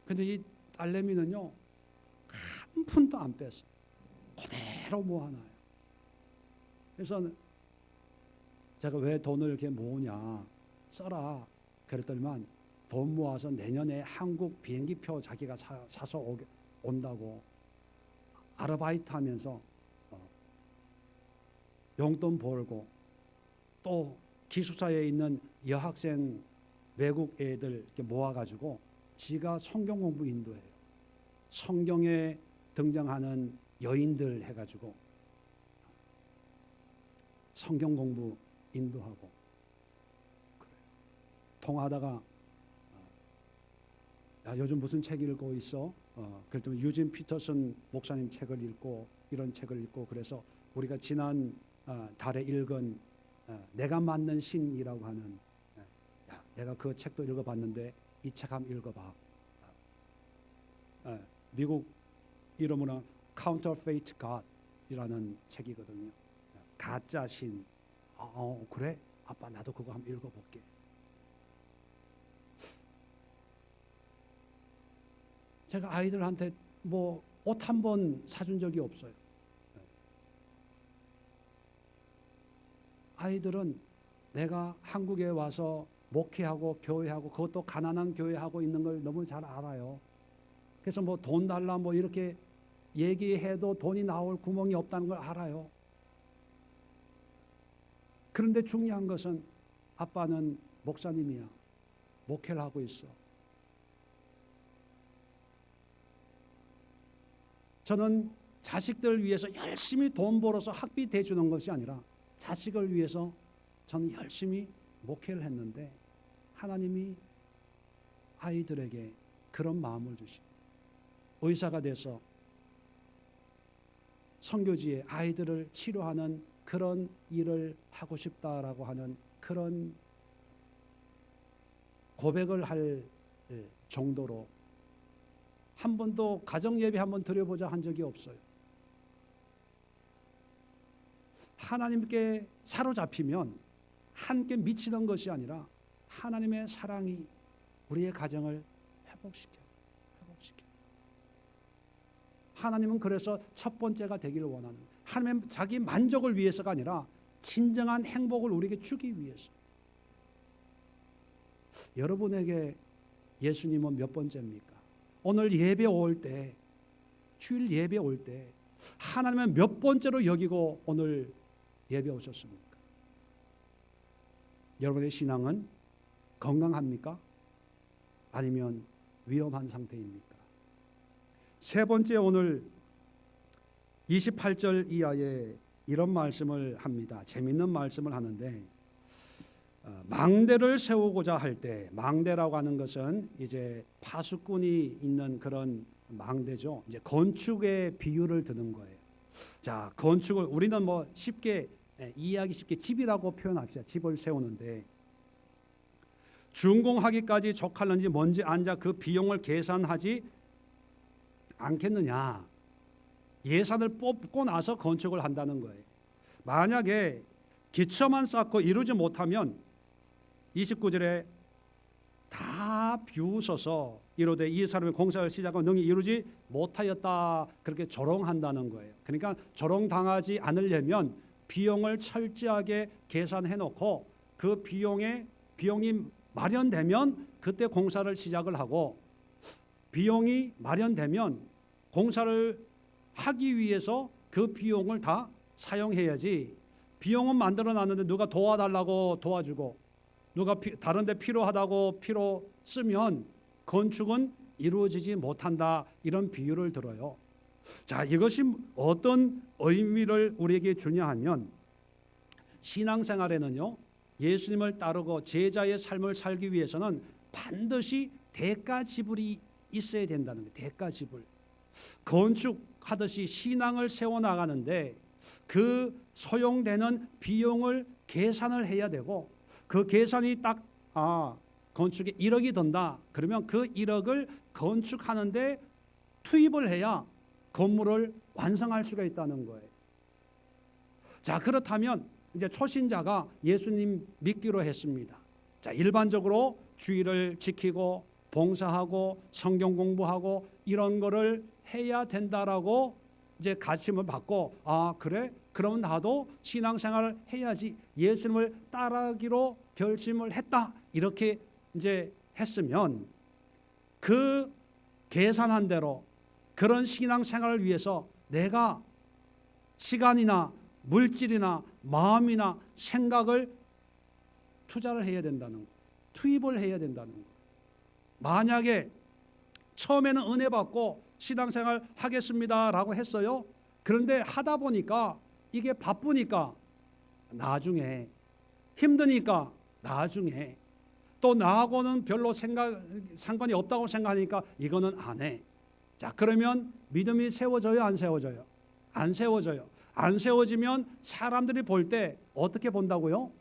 근데 이 딸내미는요 한 푼도 안 뺐어. 그대로 모아놔요. 그래서 제가 왜 돈을 이렇게 모으냐, 써라 그랬더니만 돈 모아서 내년에 한국 비행기표 자기가 사서 온다고 아르바이트 하면서 용돈 벌고, 또 기숙사에 있는 여학생 외국 애들 이렇게 모아가지고 지가 성경 공부 인도해요. 성경에 등장하는 여인들 해가지고 성경 공부 인도하고 그래요. 통화하다가 야, 요즘 무슨 책 읽고 있어? 그랬더니 유진 피터슨 목사님 책을 읽고 이런 책을 읽고, 그래서 우리가 지난 달에 읽은 내가 맞는 신이라고 하는, 야, 내가 그 책도 읽어봤는데 이 책 한번 읽어봐. 미국 이름으로 Counterfeit God이라는 책이거든요. 가짜 신. 그래? 아빠 나도 그거 한번 읽어볼게. 제가 아이들한테 뭐 옷 한 번 사준 적이 없어요. 아이들은 내가 한국에 와서 목회하고 교회하고, 그것도 가난한 교회하고 있는 걸 너무 잘 알아요. 그래서 뭐 돈 달라 뭐 이렇게 얘기해도 돈이 나올 구멍이 없다는 걸 알아요. 그런데 중요한 것은 아빠는 목사님이야. 목회를 하고 있어. 저는 자식들 위해서 열심히 돈 벌어서 학비 대주는 것이 아니라 자식을 위해서 저는 열심히 목회를 했는데, 하나님이 아이들에게 그런 마음을 주시고, 의사가 돼서 선교지에 아이들을 치료하는 그런 일을 하고 싶다라고 하는 그런 고백을 할 정도로 한 번도 가정 예배 한번 드려보자 한 적이 없어요. 하나님께 사로잡히면 함께 미치는 것이 아니라 하나님의 사랑이 우리의 가정을 회복시켜. 하나님은 그래서 첫 번째가 되기를 원하는, 하나님은 자기 만족을 위해서가 아니라 진정한 행복을 우리에게 주기 위해서. 여러분에게 예수님은 몇 번째입니까? 오늘 예배 올 때, 주일 예배 올 때 하나님은 몇 번째로 여기고 오늘 예배 오셨습니까? 여러분의 신앙은 건강합니까? 아니면 위험한 상태입니까? 세 번째, 오늘 28절 이하에 이런 말씀을 합니다. 재밌는 말씀을 하는데, 망대를 세우고자 할 때, 망대라고 하는 것은 이제 파수꾼이 있는 그런 망대죠. 이제 건축의 비유를 드는 거예요. 자, 건축을 우리는 뭐 쉽게 이해하기 쉽게 집이라고 표현합시다. 집을 세우는데 준공하기까지 족할는지 뭔지 앉아 그 비용을 계산하지 않겠느냐. 예산을 뽑고 나서 건축을 한다는 거예요. 만약에 기초만 쌓고 이루지 못하면 29절에 다 비웃어서 이르되 이 사람의 공사를 시작하고 능히 이루지 못하였다, 그렇게 조롱한다는 거예요. 그러니까 조롱당하지 않으려면 비용을 철저하게 계산해 놓고 그 비용이 마련되면 그때 공사를 시작을 하고, 비용이 마련되면 공사를 하기 위해서 그 비용을 다 사용해야지, 비용은 만들어 놨는데 누가 도와달라고 도와주고 누가 다른 데 필요하다고 필요 쓰면 건축은 이루어지지 못한다, 이런 비유를 들어요. 자, 이것이 어떤 의미를 우리에게 주냐 하면, 신앙생활에는요, 예수님을 따르고 제자의 삶을 살기 위해서는 반드시 대가 지불이 있어야 된다는 거예요. 대가 지불. 건축하듯이 신앙을 세워나가는데 그 소용되는 비용을 계산을 해야 되고, 그 계산이 딱 건축에 1억이 든다. 그러면 그 1억을 건축하는데 투입을 해야 건물을 완성할 수가 있다는 거예요. 자, 그렇다면 이제 초신자가 예수님 믿기로 했습니다. 자, 일반적으로 주의를 지키고 봉사하고 성경 공부하고 이런 거를 해야 된다라고 이제 가르침을 받고, 그래? 그럼 나도 신앙생활을 해야지. 예수님을 따르기로 결심을 했다. 이렇게 이제 했으면 그 계산한 대로 그런 신앙생활을 위해서 내가 시간이나 물질이나 마음이나 생각을 투자를 해야 된다는 거, 투입을 해야 된다는 거. 만약에 처음에는 은혜 받고 신앙생활 하겠습니다라고 했어요. 그런데 하다 보니까 이게 바쁘니까 나중에, 힘드니까 나중에, 또 나하고는 별로 상관이 없다고 생각하니까 이거는 안 해. 자, 그러면 믿음이 세워져요, 안 세워져요? 안 세워져요. 안 세워지면 사람들이 볼 때 어떻게 본다고요?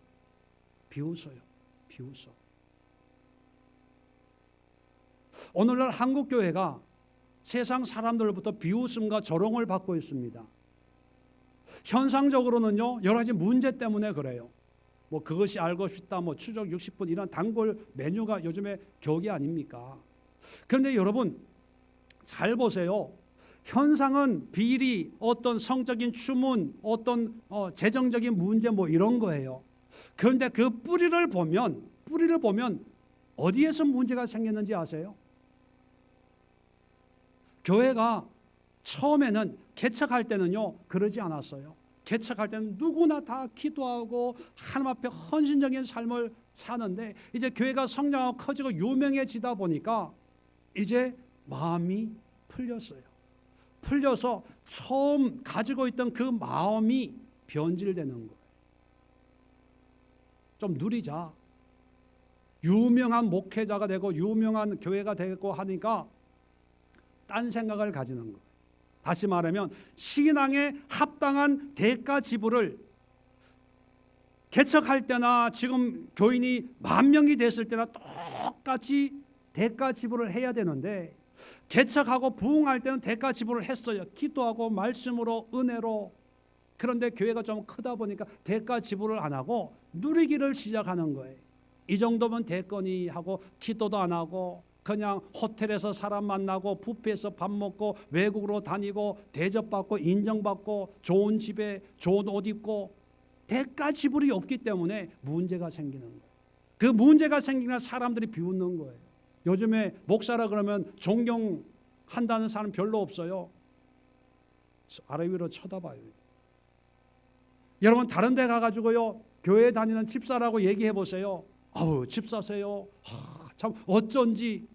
비웃어요. 비웃어. 오늘날 한국교회가 세상 사람들로부터 비웃음과 조롱을 받고 있습니다. 현상적으로는요, 여러 가지 문제 때문에 그래요. 뭐 그것이 알고 싶다, 뭐 추적 60분 이런 단골 메뉴가 요즘에 격이 아닙니까? 그런데 여러분 잘 보세요. 현상은 비리, 어떤 성적인 추문, 어떤 재정적인 문제 뭐 이런 거예요. 그런데 그 뿌리를 보면 어디에서 문제가 생겼는지 아세요? 교회가 처음에는 개척할 때는요 그러지 않았어요. 개척할 때는 누구나 다 기도하고 하나님 앞에 헌신적인 삶을 사는데, 이제 교회가 성장하고 커지고 유명해지다 보니까 이제 마음이 풀렸어요. 풀려서 처음 가지고 있던 그 마음이 변질되는 거예요. 좀 누리자. 유명한 목회자가 되고 유명한 교회가 되고 하니까 딴 생각을 가지는 거예요. 다시 말하면 신앙에 합당한 대가 지불을 개척할 때나 지금 교인이 10,000명이 됐을 때나 똑같이 대가 지불을 해야 되는데, 개척하고 부흥할 때는 대가 지불을 했어요. 기도하고 말씀으로 은혜로. 그런데 교회가 좀 크다 보니까 대가 지불을 안 하고 누리기를 시작하는 거예요. 이 정도면 됐거니 하고 기도도 안 하고 그냥 호텔에서 사람 만나고 뷔페에서 밥 먹고 외국으로 다니고 대접받고 인정받고 좋은 집에 좋은 옷 입고 대가 지불이 없기 때문에 문제가 생기는 거예요. 그 문제가 생기면 사람들이 비웃는 거예요. 요즘에 목사라 그러면 존경한다는 사람 별로 없어요. 아래 위로 쳐다봐요. 여러분 다른 데 가가지고요 교회 다니는 집사라고 얘기해 보세요. 아우 집사세요. 참 어쩐지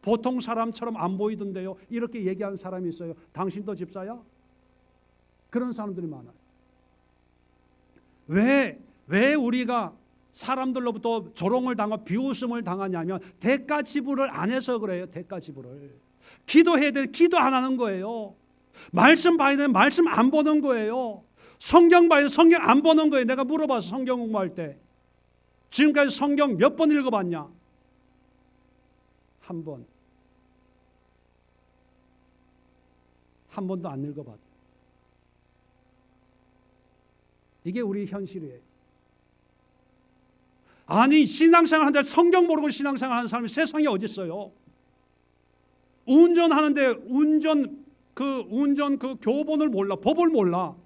보통 사람처럼 안 보이던데요. 이렇게 얘기하는 사람이 있어요. 당신도 집사야? 그런 사람들이 많아요. 왜 우리가 사람들로부터 조롱을 당하고 비웃음을 당하냐면 대가 지불을 안 해서 그래요. 대가 지불을. 기도해야 돼. 기도 안 하는 거예요. 말씀 봐야 돼. 말씀 안 보는 거예요. 성경 봐야 돼. 성경 안 보는 거예요. 내가 물어봐서 성경 공부할 때 지금까지 성경 몇 번 읽어봤냐? 한 번. 한 번도 안 읽어봤다. 이게 우리 현실이에요. 아니 신앙생활 하는데 성경 모르고 신앙생활 하는 사람이 세상에 어디 있어요? 운전하는데 운전 그 교본을 몰라. 법을 몰라.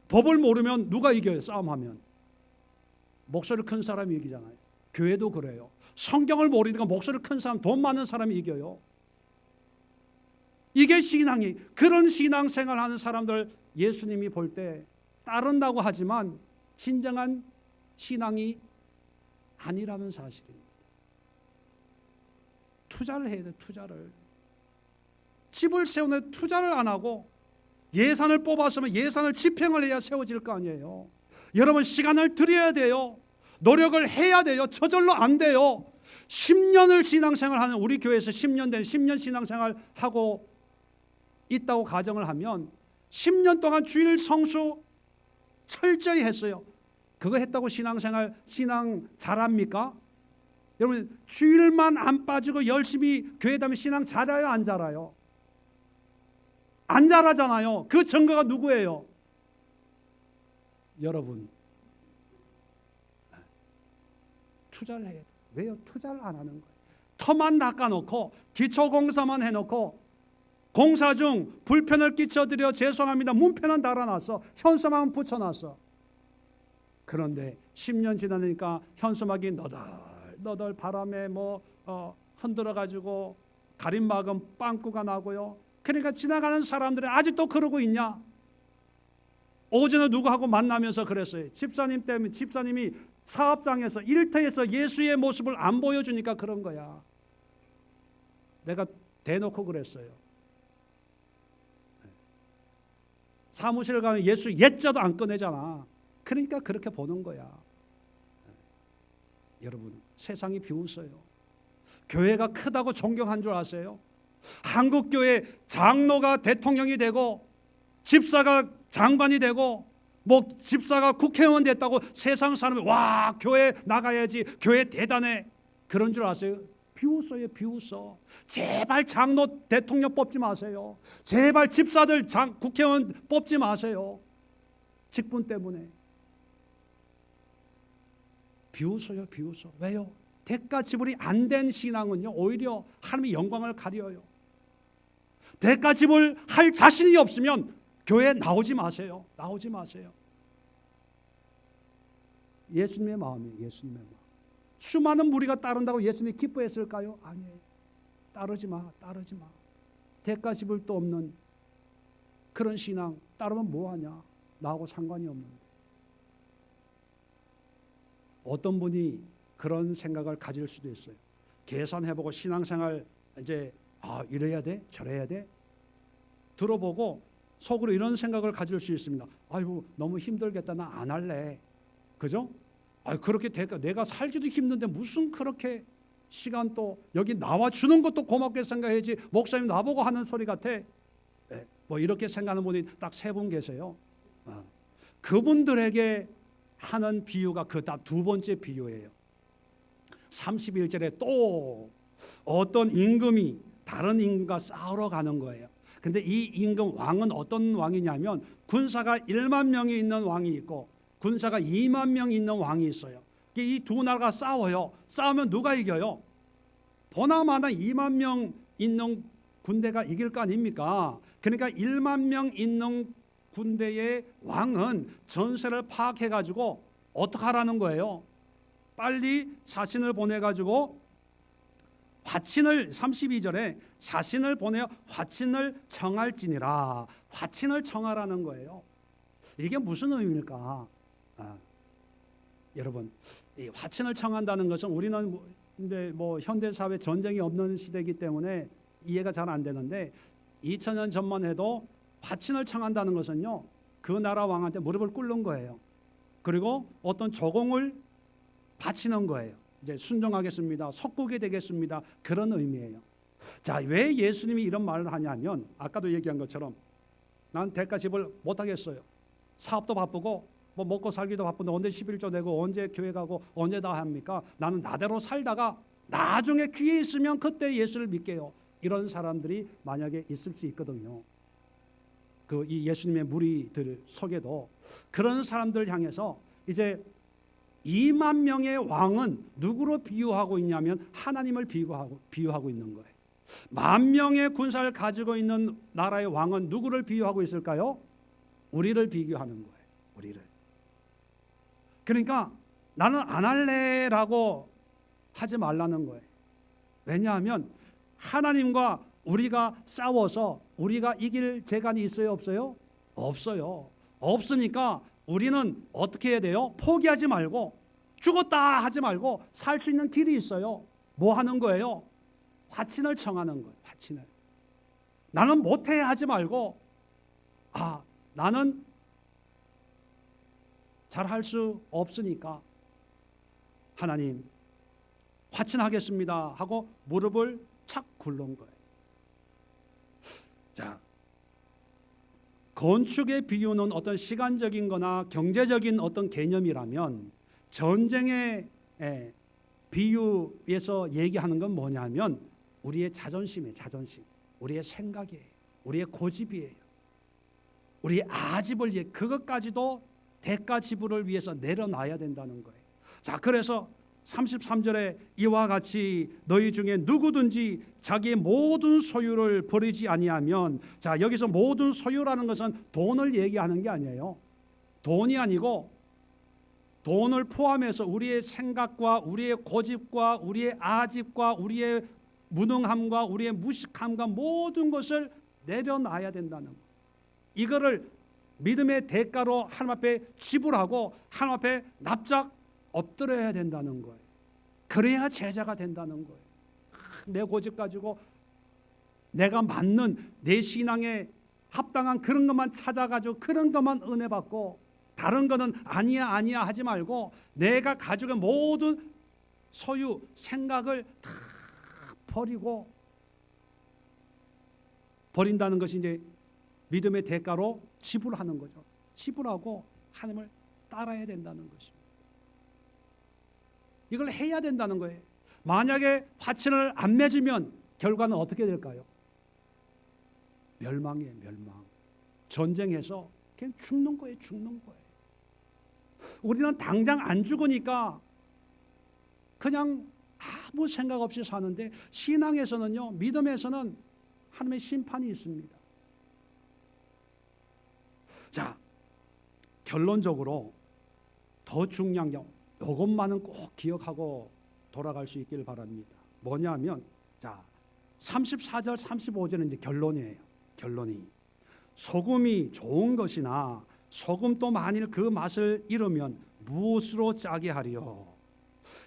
법을 모르면 누가 이겨요? 싸움하면. 목소리 큰 사람이 이기잖아요. 교회도 그래요. 성경을 모르니까 목소리 큰 사람, 돈 많은 사람이 이겨요. 이게 신앙이. 그런 신앙생활 하는 사람들 예수님이 볼 때 따른다고 하지만 진정한 신앙이 아니라는 사실입니다. 투자를 해야 돼. 투자를. 집을 세우는데 투자를 안 하고 예산을 뽑았으면 예산을 집행을 해야 세워질 거 아니에요. 여러분 시간을 들여야 돼요. 노력을 해야 돼요. 저절로 안 돼요. 10년을 신앙생활하는 우리 교회에서 10년 된 10년 신앙생활 하고 있다고 가정을 하면 10년 동안 주일 성수 철저히 했어요. 그거 했다고 신앙 잘합니까? 여러분, 주일만 안 빠지고 열심히 교회 다니면 신앙 잘해요, 안 잘해요? 안 잘하잖아요. 그 증거가 누구예요? 여러분. 투자를 해야 돼. 왜요? 투자를 안 하는 거예요. 터만 닦아놓고 기초공사만 해놓고 공사 중 불편을 끼쳐드려 죄송합니다. 문패는 달아놨어. 현수막은 붙여놨어. 그런데 10년 지나니까 현수막이 너덜 바람에 흔들어가지고 가림막은 빵꾸가 나고요. 그러니까 지나가는 사람들이 아직도 그러고 있냐? 오전에 누구하고 만나면서 그랬어요. 집사님이 사업장에서 일터에서 예수의 모습을 안 보여주니까 그런 거야. 내가 대놓고 그랬어요. 사무실 가면 예수 옛자도 안 꺼내잖아. 그러니까 그렇게 보는 거야. 여러분, 세상이 비웃어요. 교회가 크다고 존경한 줄 아세요? 한국교회 장로가 대통령이 되고 집사가 장관이 되고 집사가 국회의원 됐다고 세상 사람이 와, 교회 나가야지, 교회 대단해, 그런 줄 아세요? 비웃어요. 비웃어. 제발 장로 대통령 뽑지 마세요. 제발 집사들 국회의원 뽑지 마세요. 직분 때문에. 비웃어요. 비웃어. 왜요? 대가 지불이 안 된 신앙은요, 오히려 하나님의 영광을 가려요. 대가 지불할 자신이 없으면 교회에 나오지 마세요. 나오지 마세요. 예수님의 마음이에요. 예수님의 마음. 수많은 무리가 따른다고 예수님이 기뻐했을까요? 아니에요. 따르지 마. 따르지 마. 대가 지불도 없는 그런 신앙 따르면 뭐하냐? 나하고 상관이 없는데. 어떤 분이 그런 생각을 가질 수도 있어요. 계산해보고 신앙생활 이제 이래야 돼? 저래야 돼? 들어보고 속으로 이런 생각을 가질 수 있습니다. 아이고, 너무 힘들겠다. 나 안 할래. 그죠? 그렇게 내가 살기도 힘든데 무슨 그렇게 시간 또 여기 나와 주는 것도 고맙게 생각해야지. 목사님 나보고 하는 소리 같아. 이렇게 생각하는 분이 딱 3분 계세요. 그분들에게 하는 비유가 그다음 2번째 비유예요. 31절에 또 어떤 임금이 다른 임금과 싸우러 가는 거예요. 근데 이 임금 왕은 어떤 왕이냐면 군사가 1만 명이 있는 왕이 있고 군사가 2만 명이 있는 왕이 있어요. 이 두 나라가 싸워요. 싸우면 누가 이겨요? 보나마나 2만 명 있는 군대가 이길 거 아닙니까? 그러니까 1만 명 있는 군대의 왕은 전세를 파악해가지고 어떻게 하라는 거예요? 빨리 사신을 보내가지고 화친을 32절에 사신을 보내어 화친을 청할지니라. 화친을 청하라는 거예요. 이게 무슨 의미일까? 여러분, 이 화친을 청한다는 것은 우리는 이제 현대 사회 전쟁이 없는 시대이기 때문에 이해가 잘 안 되는데 2000년 전만 해도 화친을 청한다는 것은요, 그 나라 왕한테 무릎을 꿇는 거예요. 그리고 어떤 조공을 바치는 거예요. 이제 순종하겠습니다. 속국이 되겠습니다. 그런 의미예요. 자, 왜 예수님이 이런 말을 하냐면 아까도 얘기한 것처럼 난 대가 지불 못하겠어요. 사업도 바쁘고 먹고 살기도 바쁜데 언제 11조 내고 언제 교회 가고 언제 다 합니까? 나는 나대로 살다가 나중에 기회 있으면 그때 예수를 믿게요. 이런 사람들이 만약에 있을 수 있거든요. 이 예수님의 무리들 속에도 그런 사람들 향해서 이제 2만 명의 왕은 누구로 비유하고 있냐면 하나님을 비유하고 있는 거예요. 1만 명의 군사를 가지고 있는 나라의 왕은 누구를 비유하고 있을까요? 우리를 비교하는 거예요. 우리를. 그러니까 나는 안 할래라고 하지 말라는 거예요. 왜냐하면 하나님과 우리가 싸워서 우리가 이길 재간이 있어요? 없어요? 없어요. 없으니까 우리는 어떻게 해야 돼요? 포기하지 말고 죽었다 하지 말고 살 수 있는 길이 있어요. 뭐 하는 거예요? 화친을 청하는 거예요. 화친을. 나는 못해 하지 말고 나는 잘할 수 없으니까 하나님 화친하겠습니다 하고 무릎을 착 굴른 거예요. 자, 건축의 비유는 어떤 시간적인 거나 경제적인 어떤 개념이라면 전쟁의 비유에서 얘기하는 건 뭐냐면 우리의 자존심이에요. 자존심. 우리의 생각이에요. 우리의 고집이에요. 우리의 아집을 위해 그것까지도 대가 지불을 위해서 내려놔야 된다는 거예요. 자, 그래서 33절에 이와 같이 너희 중에 누구든지 자기의 모든 소유를 버리지 아니하면, 자, 여기서 모든 소유라는 것은 돈을 얘기하는 게 아니에요. 돈이 아니고 돈을 포함해서 우리의 생각과 우리의 고집과 우리의 아집과 우리의 무능함과 우리의 무식함과 모든 것을 내려놔야 된다는 거예요. 이거를 믿음의 대가로 하나님 앞에 지불하고 하나님 앞에 납작 엎드려야 된다는 거예요. 그래야 제자가 된다는 거예요. 내 고집 가지고 내가 맞는 내 신앙에 합당한 그런 것만 찾아가지고 그런 것만 은혜 받고 다른 거는 아니야 아니야 하지 말고 내가 가지고 있는 모든 소유 생각을 다 버리고 버린다는 것이 이제 믿음의 대가로 지불하는 거죠. 지불하고 하나님을 따라야 된다는 것입니다. 이걸 해야 된다는 거예요. 만약에 화친을 안 맺으면 결과는 어떻게 될까요? 멸망이에요. 멸망. 전쟁에서 그냥 죽는 거예요. 죽는 거예요. 우리는 당장 안 죽으니까 그냥 아무 생각 없이 사는데 신앙에서는요, 믿음에서는 하나님의 심판이 있습니다. 자, 결론적으로 더 중요한 게 이것만은 꼭 기억하고 돌아갈 수 있기를 바랍니다. 뭐냐면, 자, 34절 35절은 이제 결론이에요. 결론이 소금이 좋은 것이나 소금도 만일 그 맛을 잃으면 무엇으로 짜게 하리요.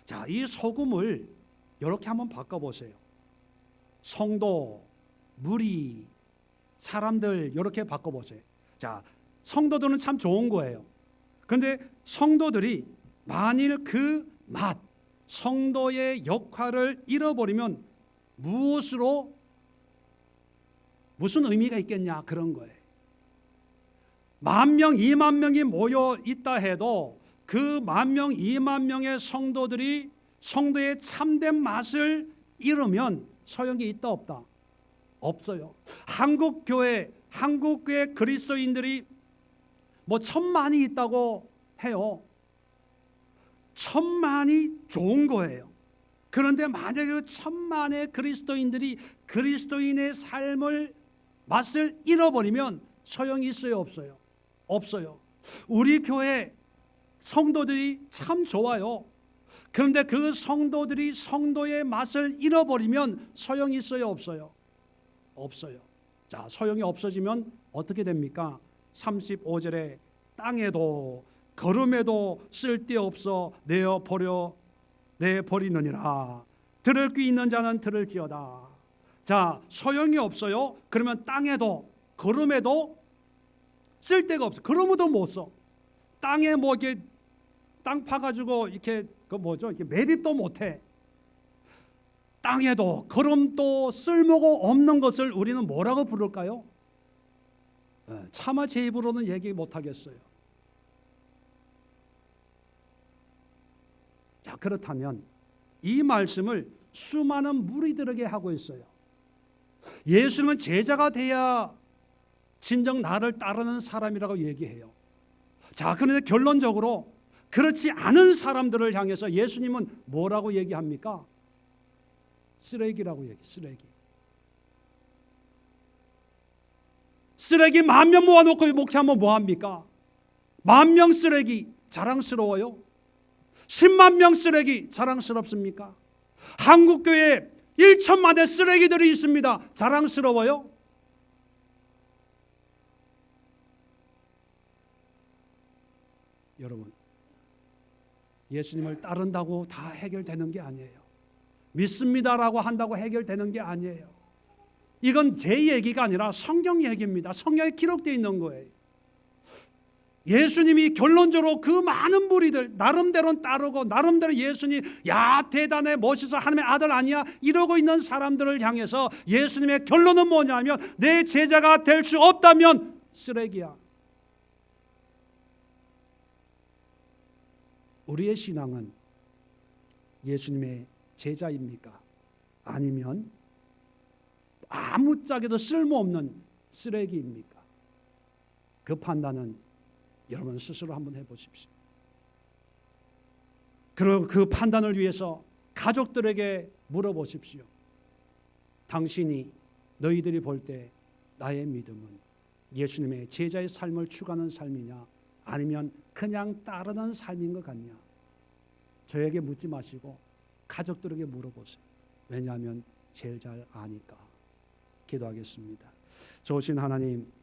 자, 이 소금을 이렇게 한번 바꿔보세요. 성도, 무리, 사람들 이렇게 바꿔보세요. 자, 성도들은 참 좋은 거예요. 그런데 성도들이 만일 그 맛, 성도의 역할을 잃어버리면 무엇으로, 무슨 의미가 있겠냐 그런 거예요. 10,000명, 20,000명이 모여 있다 해도 그 10,000명, 20,000명의 성도들이 성도의 참된 맛을 잃으면 소용이 있다 없다? 없어요. 한국교회 그리스도인들이 뭐 1,000만이 있다고 해요. 1,000만이 좋은 거예요. 그런데 만약에 그 1,000만의 그리스도인들이 그리스도인의 삶을 맛을 잃어버리면 소용이 있어요 없어요? 없어요. 우리 교회 성도들이 참 좋아요. 그런데 그 성도들이 성도의 맛을 잃어버리면 소용이 있어요 없어요? 없어요. 자, 소용이 없어지면 어떻게 됩니까? 35절에 땅에도 걸음에도 쓸데없어 내버리느니라. 들을 귀 있는 자는 들을지어다. 자, 소용이 없어요. 그러면 땅에도 걸음에도 쓸데가 없어. 걸음도 못 써. 땅에 뭐 이렇게 땅 파가지고 이렇게 그 뭐죠? 이렇게 매립도 못해. 땅에도 걸음도 쓸모가 없는 것을 우리는 뭐라고 부를까요? 차마 제 입으로는 얘기 못하겠어요. 자, 그렇다면 이 말씀을 수많은 무리들에게 하고 있어요. 예수님은 제자가 돼야 진정 나를 따르는 사람이라고 얘기해요. 자, 그런데 결론적으로 그렇지 않은 사람들을 향해서 예수님은 뭐라고 얘기합니까? 쓰레기라고 얘기. 쓰레기 10,000명 모아놓고 목회하면 뭐합니까? 10,000명 쓰레기 자랑스러워요? 10만 명 쓰레기 자랑스럽습니까? 한국교회에 1,000만의 쓰레기들이 있습니다. 자랑스러워요? 여러분, 예수님을 따른다고 다 해결되는 게 아니에요. 믿습니다라고 한다고 해결되는 게 아니에요. 이건 제 얘기가 아니라 성경 얘기입니다. 성경에 기록되어 있는 거예요. 예수님이 결론적으로 그 많은 무리들 나름대로는 따르고 나름대로 예수님 야 대단해 멋있어 하나님의 아들 아니야 이러고 있는 사람들을 향해서 예수님의 결론은 뭐냐면 내 제자가 될 수 없다면 쓰레기야. 우리의 신앙은 예수님의 제자입니까? 아니면 아무짝에도 쓸모없는 쓰레기입니까? 그 판단은 여러분 스스로 한번 해보십시오. 그리고 그 판단을 위해서 가족들에게 물어보십시오. 당신이 너희들이 볼 때 나의 믿음은 예수님의 제자의 삶을 추구하는 삶이냐 아니면 그냥 따르는 삶인 것 같냐? 저에게 묻지 마시고 가족들에게 물어보세요. 왜냐하면 제일 잘 아니까. 기도하겠습니다. 좋으신 하나님,